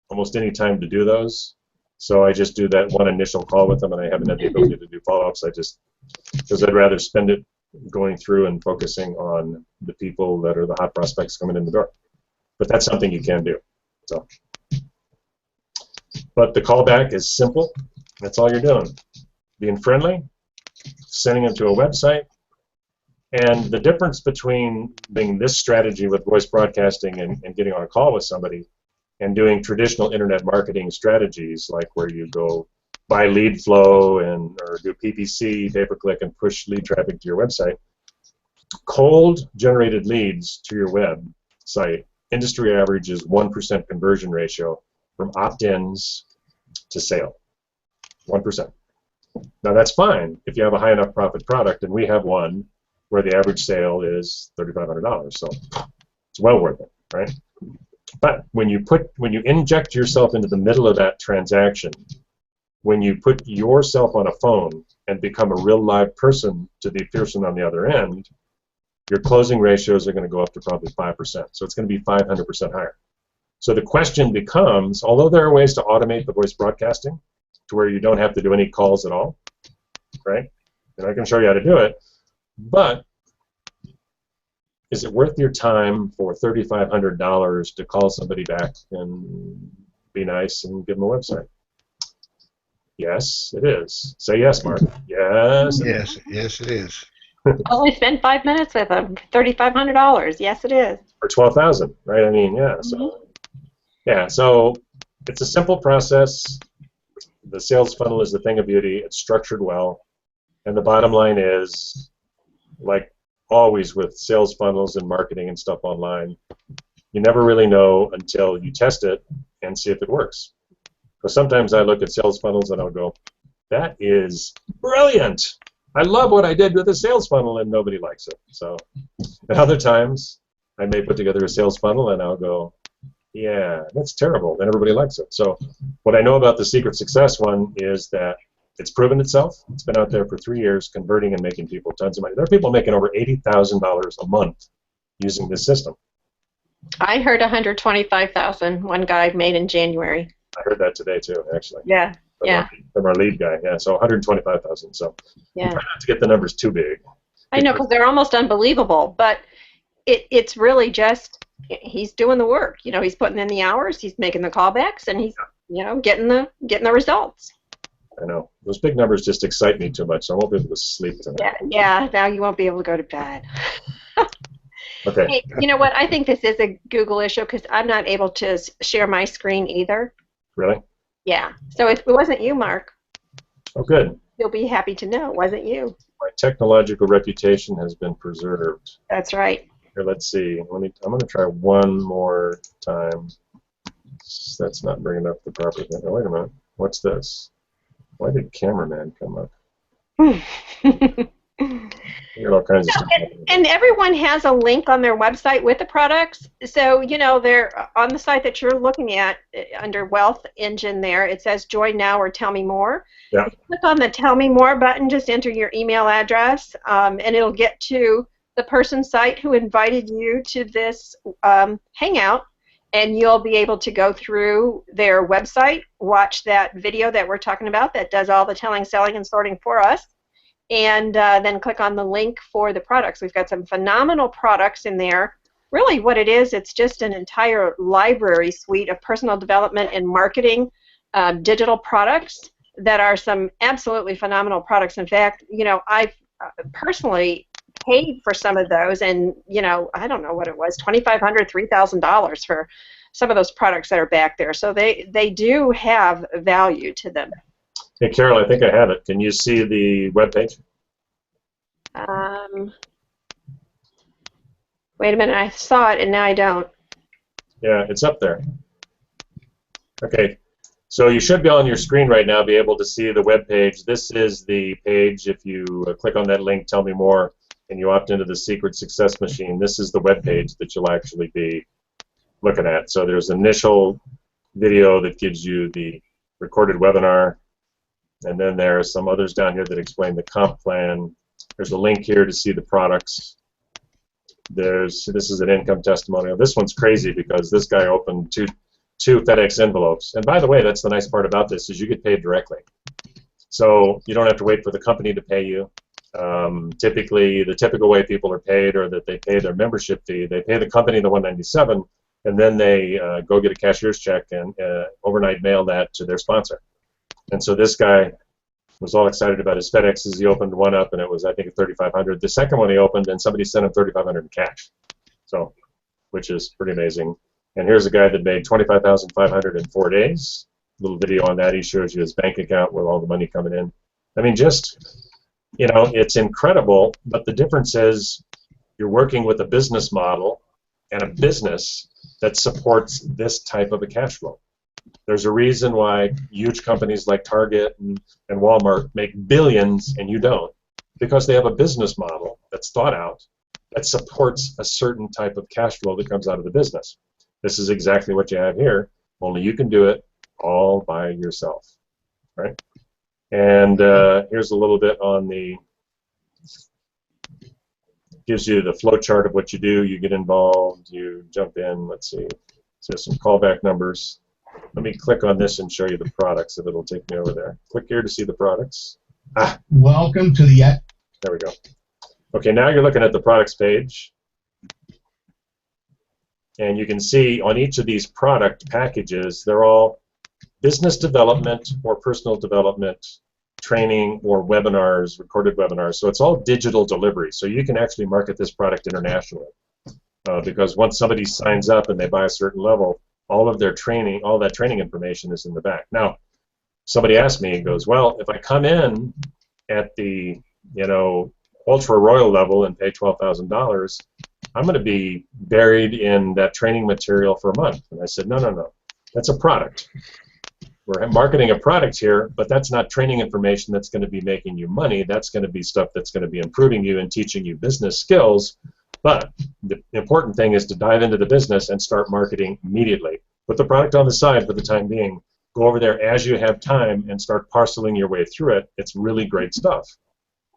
almost any time to do those. So I just do that 1 initial call with them, and I haven't had the ability to do follow-ups. Because I'd rather spend it going through and focusing on the people that are the hot prospects coming in the door. But that's something you can do. So, but the callback is simple. That's all you're doing. Being friendly, sending them to a website, and the difference between doing this strategy with voice broadcasting and getting on a call with somebody and doing traditional internet marketing strategies like where you go buy lead flow or do PPC, pay-per-click, and push lead traffic to your website. Cold generated leads to your website, industry average is 1% conversion ratio from opt-ins to sale. 1%. Now that's fine if you have a high enough profit product, and we have one where the average sale is $3,500, so it's well worth it, right? But when you inject yourself into the middle of that transaction, when you put yourself on a phone and become a real live person to the person on the other end, your closing ratios are going to go up to probably 5%. So it's going to be 500% higher. So the question becomes, although there are ways to automate the voice broadcasting to where you don't have to do any calls at all, right? And I can show you how to do it, but is it worth your time for $3,500 to call somebody back and be nice and give them a website? Yes, it is. Say yes, Mark. Yes. Yes, yes, it is. Only spend 5 minutes with them. $3,500. Yes, it is. Or 12,000, right? I mean, yeah. So, yeah. So it's a simple process. The sales funnel is the thing of beauty. It's structured well, and the bottom line is, like always with sales funnels and marketing and stuff online, you never really know until you test it and see if it works. Because sometimes I look at sales funnels and I'll go, that is brilliant. I love what I did with the sales funnel, and nobody likes it. So, and other times I may put together a sales funnel and I'll go, yeah, that's terrible. Then everybody likes it. So what I know about the Secret Success one is that it's proven itself. It's been out there for 3 years, converting and making people tons of money. There are people making over $80,000 a month using this system. I heard $125,000 one guy made in January. I heard that today too, actually. Yeah. From our lead guy, yeah. So 125,000. So yeah. Try not to get the numbers too big. I know, because they're almost unbelievable, but it's really just he's doing the work. You know, he's putting in the hours, he's making the callbacks, and he's getting the results. I know those big numbers just excite me too much, so I won't be able to sleep tonight. Yeah. Now you won't be able to go to bed. Okay. Hey, you know what? I think this is a Google issue because I'm not able to share my screen either. Really? Yeah. So if it wasn't you, Mark. Oh, good. You'll be happy to know it wasn't you. My technological reputation has been preserved. That's right. Here, let's see. I'm going to try one more time. That's not bringing up the proper thing. Oh, wait a minute. What's this? Why did cameraman come up? You got all kinds of stuff. And everyone has a link on their website with the products. So, they're on the site that you're looking at under Wealth Engine there. It says Join Now or Tell Me More. Yeah. If you click on the Tell Me More button, just enter your email address, and it'll get to the person's site who invited you to this Hangout. and you'll be able to go through their website, watch that video that we're talking about that does all the telling, selling, and sorting for us, and then click on the link for the products. We've got some phenomenal products in there. Really what it is, it's just an entire library suite of personal development and marketing digital products that are some absolutely phenomenal products. In fact, you know, I've personally paid for some of those, and you know, I don't know what it was, $2,500, $3,000 for some of those products that are back there. So they do have value to them. Hey, Carol, I think I have it. Can you see the web page? Wait a minute, I saw it and now I don't. Yeah, it's up there. Okay, so you should be on your screen right now, be able to see the web page. This is the page. If you click on that link, tell me more, and you opt into the Secret Success Machine, this is the web page that you'll actually be looking at. So there's an initial video that gives you the recorded webinar, and then there are some others down here that explain the comp plan. There's a link here to see the products. This is an income testimonial. This one's crazy because this guy opened two FedEx envelopes. And by the way, that's the nice part about this, is you get paid directly. So you don't have to wait for the company to pay you. Typically, the typical way people are paid, or that they pay their membership fee, they pay the company the $197, and then they go get a cashier's check and overnight mail that to their sponsor. And so this guy was all excited about his FedExes. He opened one up, and it was, I think, $3,500. The second one he opened, and somebody sent him $3,500 in cash. So, which is pretty amazing. And here's a guy that made $25,500 in 4 days. A little video on that. He shows you his bank account with all the money coming in. I mean, just, you know, it's incredible. But the difference is you're working with a business model and a business that supports this type of a cash flow. There's a reason why huge companies like Target and Walmart make billions and you don't, because they have a business model that's thought out that supports a certain type of cash flow that comes out of the business. This is exactly what you have here, only you can do it all by yourself, right? And here's a little bit on the, gives you the flow chart of what you do. You get involved, you jump in, let's see, so some callback numbers. Let me click on this and show you the products, if it'll take me over there. Click here to see the products. Ah. Welcome to the... There we go. Okay, now you're looking at the products page. And you can see on each of these product packages, they're all business development or personal development, training or webinars, recorded webinars. So it's all digital delivery. So you can actually market this product internationally. Because once somebody signs up and they buy a certain level, all of their training, all that training information is in the back. Now, somebody asked me, he goes, well, if I come in at the, you know, ultra royal level and pay $12,000, I'm going to be buried in that training material for a month. And I said, no, no, no. That's a product. We're marketing a product here, but that's not training information that's going to be making you money. That's going to be stuff that's going to be improving you and teaching you business skills. But the important thing is to dive into the business and start marketing immediately. Put the product on the side for the time being. Go over there as you have time and start parceling your way through it. It's really great stuff.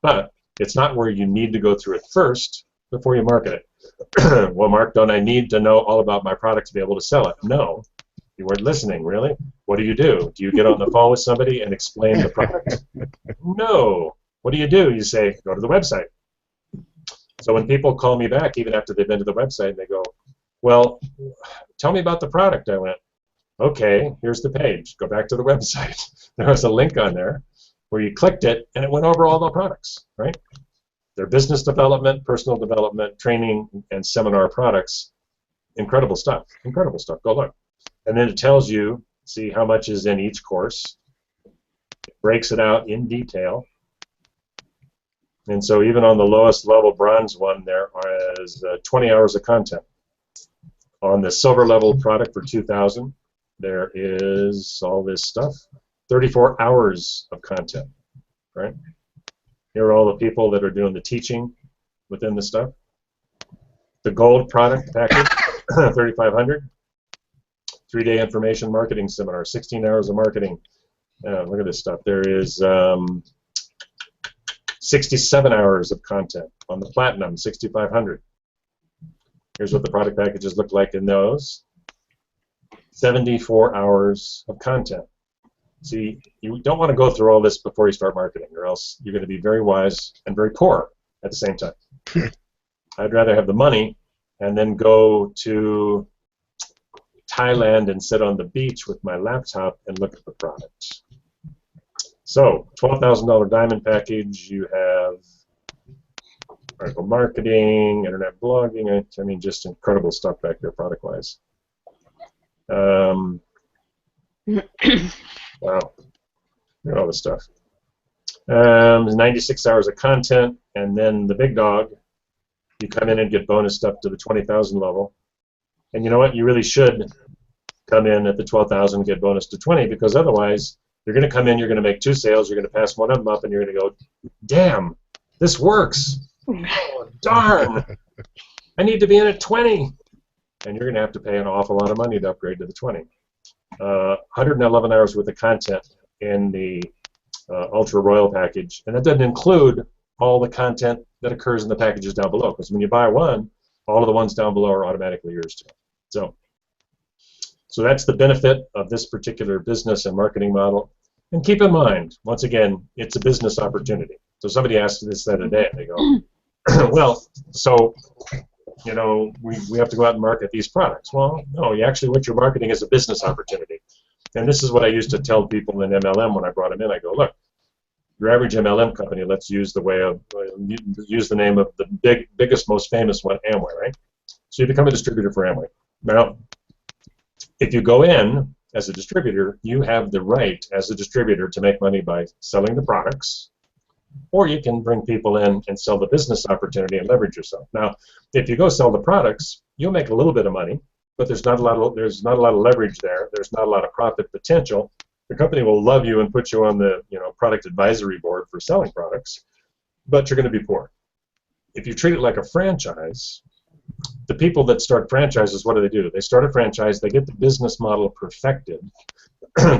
But it's not where you need to go through it first before you market it. Well, Mark, don't I need to know all about my product to be able to sell it? No. You weren't listening, really. What do? Do you get on the phone with somebody and explain the product? No. What do? You say, go to the website. So when people call me back, even after they've been to the website, they go, well, tell me about the product. I went, okay, here's the page. Go back to the website. There was a link on there where you clicked it, and it went over all the products, right? Their business development, personal development, training, and seminar products. Incredible stuff. Incredible stuff. Go look. And then it tells you, see how much is in each course. It breaks it out in detail. And so even on the lowest level bronze one, there is 20 hours of content. On the silver level product for 2,000, there is all this stuff, 34 hours of content, right? Here are all the people that are doing the teaching within the stuff. The gold product package, 3,500. 3-day information marketing seminar, 16 hours of marketing. Look at this stuff. There is 67 hours of content on the Platinum, 6,500. Here's what the product packages look like in those. 74 hours of content. See, you don't want to go through all this before you start marketing, or else you're going to be very wise and very poor at the same time. I'd rather have the money and then go to Thailand and sit on the beach with my laptop and look at the product. So, $12,000 diamond package, you have article marketing, internet blogging, I mean, just incredible stuff back there product-wise. Wow, look at all this stuff. 96 hours of content, and then the big dog, you come in and get bonused up to the 20,000 level. And you know what? You really should come in at the 12,000 and get bonus to 20, because otherwise you're going to come in, you're going to make 2 sales, you're going to pass one of them up, and you're going to go, damn, this works. Oh, darn. I need to be in at 20. And you're going to have to pay an awful lot of money to upgrade to the 20. 111 hours worth of content in the Ultra Royal package, and that doesn't include all the content that occurs in the packages down below, because when you buy one, all of the ones down below are automatically yours too. So that's the benefit of this particular business and marketing model. And keep in mind, once again, it's a business opportunity. So somebody asked this the other day, and they go, well, so, you know, we have to go out and market these products. Well, no, actually what you're marketing is a business opportunity. And this is what I used to tell people in MLM when I brought them in. I go, look, your average MLM company, let's use the name of the biggest, most famous one, Amway, right? So you become a distributor for Amway. Now, if you go in as a distributor, you have the right as a distributor to make money by selling the products, or you can bring people in and sell the business opportunity and leverage yourself. Now, if you go sell the products, you'll make a little bit of money, but there's not a lot of leverage there. There's not a lot of profit potential. The company will love you and put you on the product advisory board for selling products, but you're going to be poor. If you treat it like a franchise, the people that start franchises, what do? They start a franchise, they get the business model perfected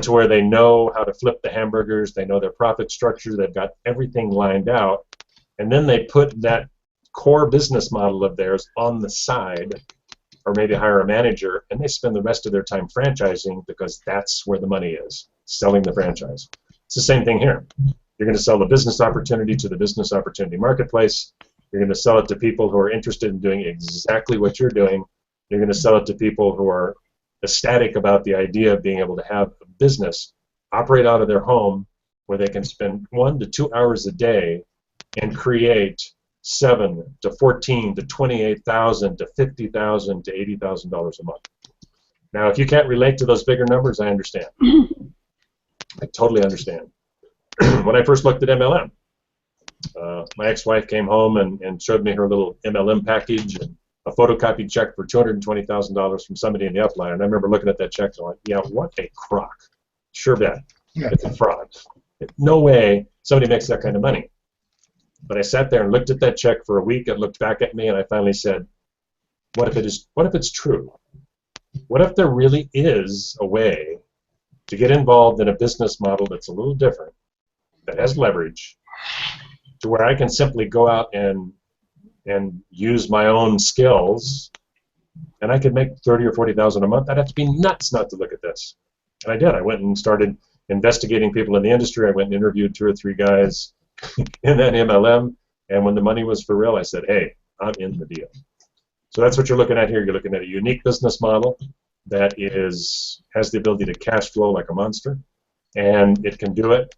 to where they know how to flip the hamburgers, they know their profit structure, they've got everything lined out, and then they put that core business model of theirs on the side, or maybe hire a manager, and they spend the rest of their time franchising, because that's where the money is, selling the franchise. It's the same thing here. You're going to sell the business opportunity to the business opportunity marketplace. You're going to sell it to people who are interested in doing exactly what you're doing. You're going to sell it to people who are ecstatic about the idea of being able to have a business operate out of their home, where they can spend 1 to 2 hours a day and create $7,000 to $14,000 to $28,000 to $50,000 to $80,000 a month. Now, if you can't relate to those bigger numbers, I understand. I totally understand. When I first looked at MLM, my ex-wife came home and showed me her little MLM package and a photocopied check for $220,000 from somebody in the upline. And I remember looking at that check and going, yeah, what a crock. Sure bet. It's a fraud. No way somebody makes that kind of money. But I sat there and looked at that check for a week. It looked back at me, and I finally said, what if it's true? What if there really is a way to get involved in a business model that's a little different, that has leverage, to where I can simply go out and use my own skills, and I could make $30,000 or $40,000 a month? I'd have to be nuts not to look at this. And I did. I went and started investigating people in the industry. I went and interviewed 2 or 3 guys in that MLM, and when the money was for real, I said, hey, I'm in the deal. So that's what you're looking at here. You're looking at a unique business model that has the ability to cash flow like a monster, and it can do it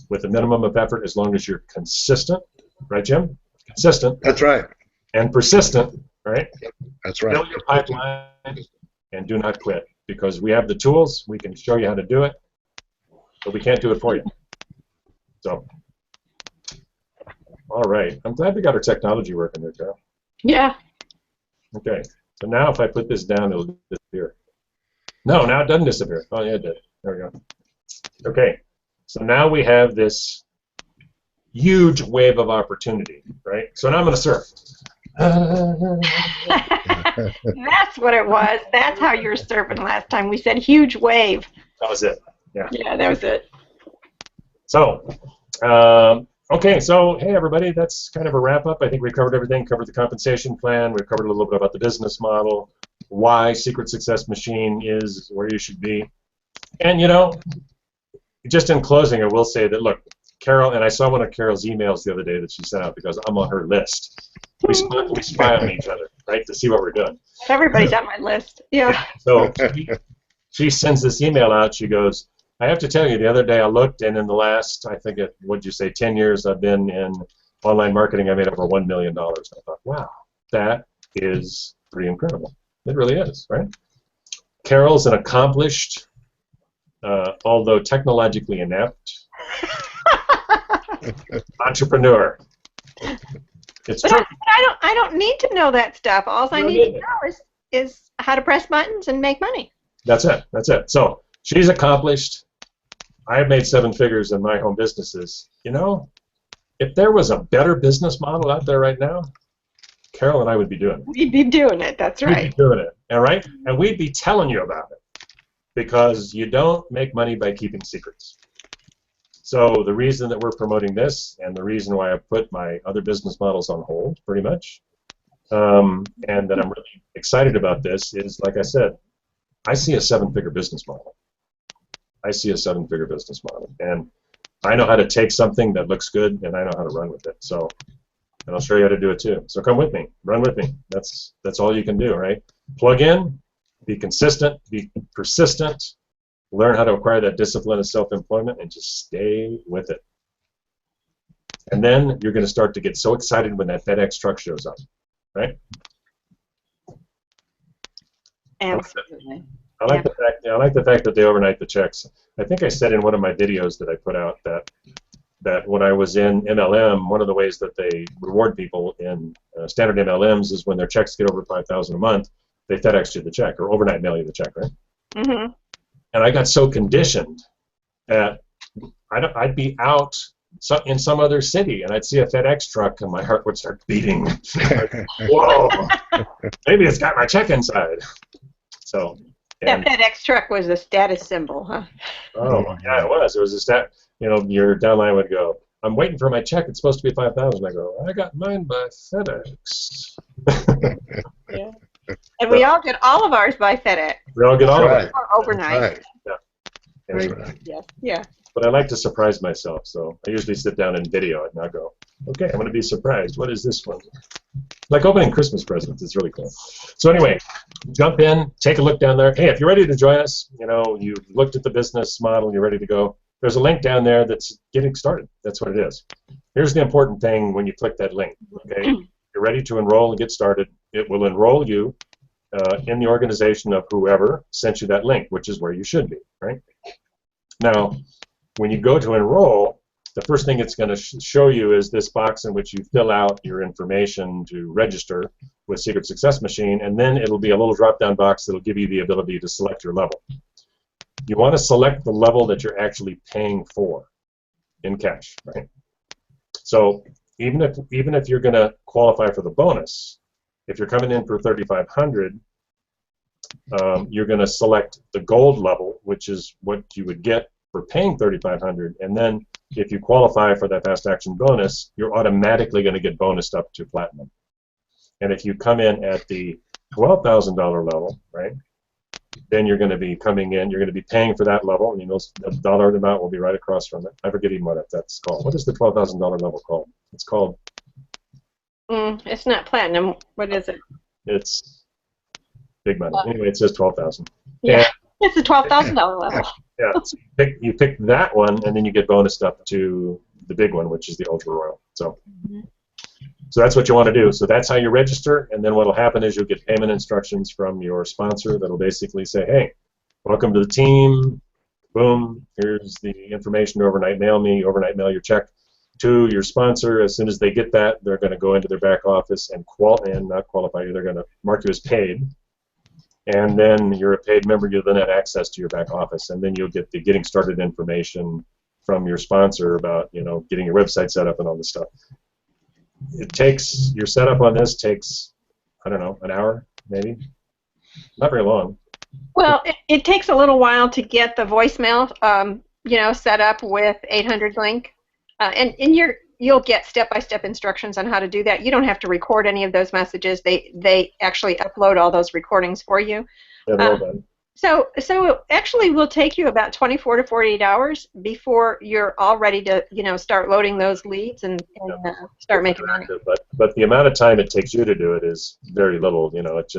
with a minimum of effort as long as you're consistent, right, Jim? Consistent. That's right. And persistent, right? That's right. Build your pipeline and do not quit, because we have the tools. We can show you how to do it, but we can't do it for you. So, all right. I'm glad we got our technology working there, Carol. Yeah. Okay. So now if I put this down, it'll disappear. No, now it doesn't disappear. Oh, yeah, it did. There we go. Okay. So now we have this huge wave of opportunity, right? So now I'm going to surf. That's what it was. That's how you were surfing last time. We said huge wave. That was it. Yeah. Yeah, that was it. So, okay, so hey everybody, that's kind of a wrap up. I think we covered everything. Covered the compensation plan. We've covered a little bit about the business model. why Secret Success Machine is where you should be. And, you know, just in closing, I will say that, look, Carol, and I saw one of Carol's emails the other day that she sent out because I'm on her list. We spy on each other, right, to see what we're doing. Everybody's on my list. Yeah. So she sends this email out. She goes, I have to tell you, the other day I looked, and in the last, I think, what'd you say, 10 years I've been in online marketing, I made over $1 million. I thought, wow, that is pretty incredible. It really is, right? Carol's an accomplished, although technologically inept, entrepreneur. It's But true. I don't need to know that stuff. All I You don't need to need it. know is how to press buttons and make money. That's it. That's it. So she's accomplished. I have made 7 figures in my home businesses. You know, if there was a better business model out there right now, Carol and I would be doing it. We'd be doing it. That's We'd right. be doing it. All right? And we'd be telling you about it because you don't make money by keeping secrets. So the reason that we're promoting this and the reason why I put my other business models on hold, pretty much, and that I'm really excited about this is, like I said, I see a 7-figure business model. I see a 7-figure business model. And I know how to take something that looks good and I know how to run with it. So, and I'll show you how to do it too. So come with me, run with me. That's all you can do, right? Plug in, be consistent, be persistent, learn how to acquire that discipline of self-employment, and just stay with it. And then you're going to start to get so excited when that FedEx truck shows up, right? Absolutely. I like the fact that they overnight the checks. I think I said in one of my videos that I put out that when I was in MLM, one of the ways that they reward people in standard MLMs is when their checks get over $5,000 a month, they FedEx you the check or overnight mail you the check, right? Mm-hmm. And I got so conditioned that I'd be out in some other city and I'd see a FedEx truck and my heart would start beating. Like, whoa, maybe it's got my check inside. So. That FedEx truck was a status symbol, huh? Oh, yeah, it was. It was a stat. You know, your downline would go, I'm waiting for my check. It's supposed to be $5,000. I go, I got mine by FedEx. Yeah. And we all get all of ours by FedEx. We all get all of Right. it. Or overnight. Right. Anyway, That's right. Yes. Yeah. but I like to surprise myself, so I usually sit down and video it, and I go, okay, I'm going to be surprised. What is this one? Like opening Christmas presents. It's really cool. So anyway, jump in, take a look down there. Hey, if you're ready to join us, you know, you've looked at the business model, you're ready to go, there's a link down there that's getting started. That's what it is. Here's the important thing when you click that link, okay? You're ready to enroll and get started. It will enroll you in the organization of whoever sent you that link, which is where you should be, right? Now, when you go to enroll, the first thing it's going to show you is this box in which you fill out your information to register with Secret Success Machine, and then it'll be a little drop-down box that'll give you the ability to select your level. You want to select the level that you're actually paying for in cash, right? So even if you're going to qualify for the bonus, if you're coming in for $3,500, you're going to select the gold level, which is what you would get for paying $3,500, and then if you qualify for that fast action bonus, you're automatically going to get bonused up to platinum. And if you come in at the $12,000 level, right, then you're going to be coming in, you're going to be paying for that level, and you know the dollar amount will be right across from it. I forget even what that's called. What is the $12,000 level called? It's called. It's not platinum. What is it? It's big money. Anyway, it says 12,000. Yeah. It's a $12,000 level. Yeah, so you pick that one, and then you get bonused up to the big one, which is the Ultra Royal. So that's what you want to do. So that's how you register, and then what will happen is you'll get payment instructions from your sponsor that'll basically say, hey, welcome to the team. Boom, here's the information to overnight mail me, overnight mail your check to your sponsor. As soon as they get that, they're going to go into their back office and not qualify you. They're going to mark you as paid. And then you're a paid member, you'll then have access to your back office, and then you'll get the getting started information from your sponsor about, you know, getting your website set up and all this stuff. Your setup on this takes, I don't know, an hour, maybe? Not very long. Well, it takes a little while to get the voicemail, you know, set up with 800 Link. And you'll get step-by-step instructions on how to do that. You don't have to record any of those messages. They actually upload all those recordings for you. Yeah, they're all done. So it actually will take you about 24 to 48 hours before you're all ready to, start loading those leads and start making money. But the amount of time it takes you to do it is very little. It's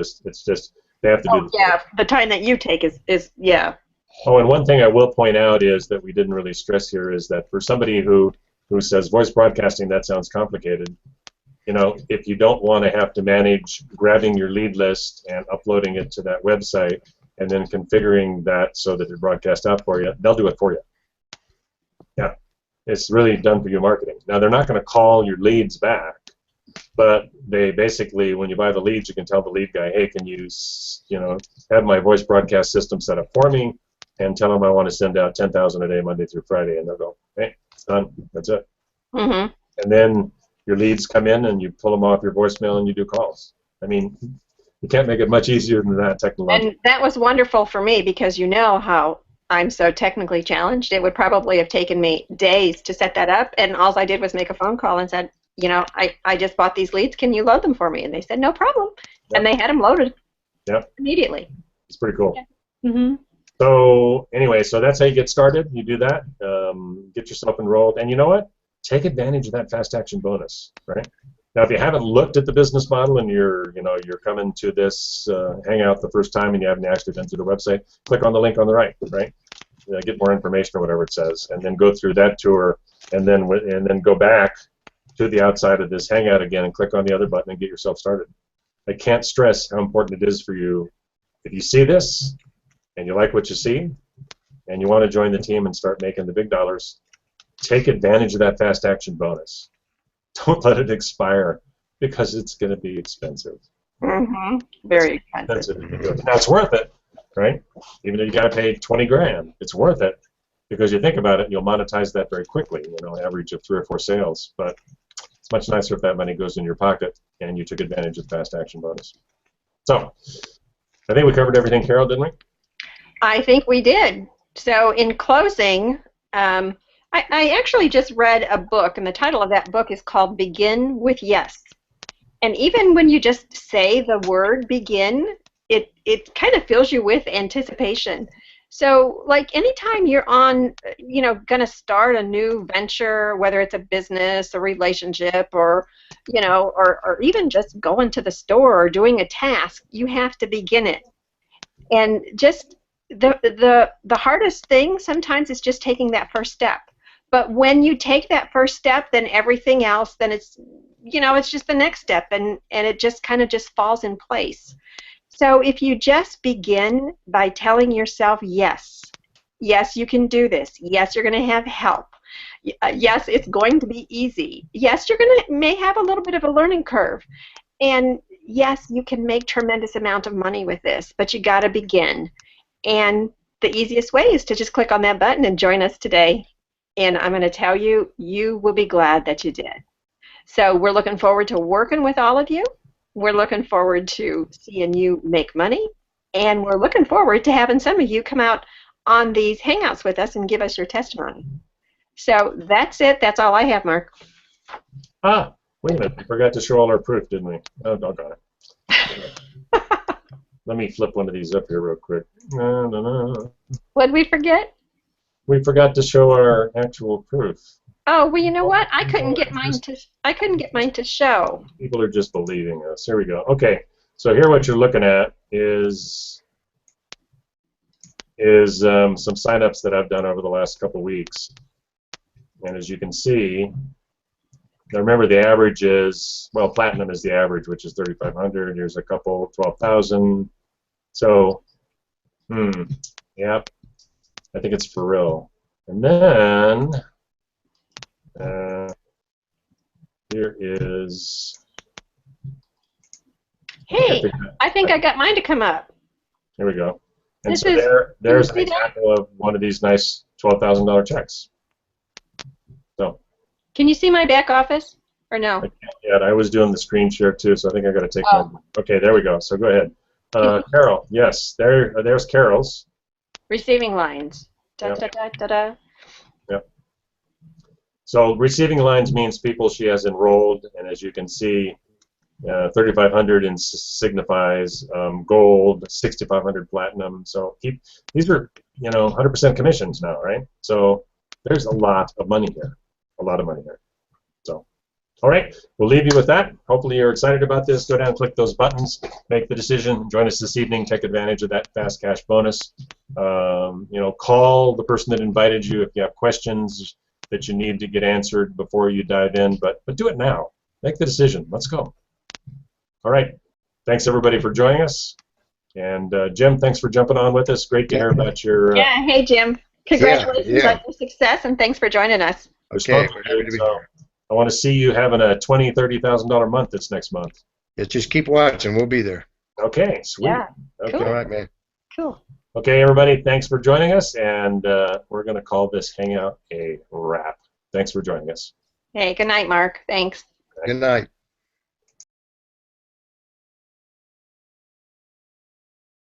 just they have to do. Yeah, the time that you take is yeah. Oh, and one thing I will point out is that we didn't really stress here is that for somebody who says voice broadcasting, that sounds complicated. If you don't want to have to manage grabbing your lead list and uploading it to that website and then configuring that so that it broadcasts out for you, they'll do it for you. Yeah, it's really done for you marketing. Now, they're not going to call your leads back, but they basically, when you buy the leads, you can tell the lead guy, hey, can you, have my voice broadcast system set up for me, and tell them I want to send out 10,000 a day Monday through Friday, and they'll go, hey, it's done. That's it. Mm-hmm. And then your leads come in, and you pull them off your voicemail, and you do calls. I mean, you can't make it much easier than that technologically. And that was wonderful for me because you know how I'm so technically challenged. It would probably have taken me days to set that up, and all I did was make a phone call and said, I just bought these leads. Can you load them for me? And they said, no problem. Yep. And they had them loaded immediately. It's pretty cool. Yeah. Mm-hmm. So anyway, so that's how you get started. You do that, get yourself enrolled, and you know what? Take advantage of that fast action bonus, right? Now, if you haven't looked at the business model and you're coming to this hangout the first time and you haven't actually been to the website, click on the link on the right, get more information or whatever it says, and then go through that tour, and then go back to the outside of this hangout again and click on the other button and get yourself started. I can't stress how important it is for you. If you see this and you like what you see and you want to join the team and start making the big dollars, take advantage of that fast action bonus. Don't let it expire because it's going to be expensive. Mm-hmm. Very expensive. Now it's worth it, right? Even though you got to pay 20 grand, it's worth it because you think about it, you'll monetize that very quickly. Average of 3 or 4 sales. But it's much nicer if that money goes in your pocket and you took advantage of the fast action bonus. So I think we covered everything, Carol, didn't we? I think we did. So in closing, I actually just read a book, and the title of that book is called Begin with Yes. And even when you just say the word begin, it kind of fills you with anticipation. So, like, anytime you're on, going to start a new venture, whether it's a business, a relationship, or, or even just going to the store or doing a task, you have to begin it. And just the hardest thing sometimes is just taking that first step. But when you take that first step, then everything else, then it's, it's just the next step, and it just kind of just falls in place. So if you just begin by telling yourself, yes, you can do this. Yes, you're going to have help. Yes, it's going to be easy. Yes, may have a little bit of a learning curve. And yes, you can make tremendous amount of money with this, but you got to begin. And the easiest way is to just click on that button and join us today. And I'm going to tell you, you will be glad that you did. So we're looking forward to working with all of you. We're looking forward to seeing you make money. And we're looking forward to having some of you come out on these Hangouts with us and give us your testimony. So that's it. That's all I have, Mark. Ah, wait a minute. We forgot to show all our proof, didn't we? Oh, doggone it. Let me flip one of these up here real quick. No. What did we forget? We forgot to show our actual proof. Oh, well, you know what? I couldn't get mine to show. People are just believing us. Here we go. Okay. So here what you're looking at is some signups that I've done over the last couple weeks. And as you can see, now remember the average is, well, platinum is the average, which is 3,500. Here's a couple, 12,000. So, yep. I think it's for real. And then here is. Hey, I think I got mine to come up. Here we go. And so there's an example of one of these nice $12,000 checks. So. Can you see my back office or no? I can't yet. I was doing the screen share too, so I think I got to take my. Okay, there we go. So go ahead. Carol, yes, there's Carol's. Receiving lines. Da, Yep. da, da, da, da. Yep. So receiving lines means people she has enrolled, and as you can see, 3,500 signifies gold, 6,500 platinum. So these are 100% commissions now, right? So there's a lot of money here, a lot of money here. So, all right, we'll leave you with that. Hopefully you're excited about this. Go down and click those buttons, make the decision, join us this evening, take advantage of that fast cash bonus. Call the person that invited you if you have questions that you need to get answered before you dive in, but do it now. Make the decision. Let's go. All right. Thanks, everybody, for joining us. And Jim, thanks for jumping on with us. Great to hear about your... Yeah, hey, Jim. Congratulations yeah. on your success, and thanks for joining us. Okay, we're happy to be here. I want to see you having a $20,000, $30,000 month this next month. Yeah, just keep watching. We'll be there. Okay, sweet. Yeah, okay. cool. All right, man. Cool. Okay, everybody, thanks for joining us, and we're going to call this Hangout a wrap. Thanks for joining us. Hey, good night, Mark. Thanks. Good night.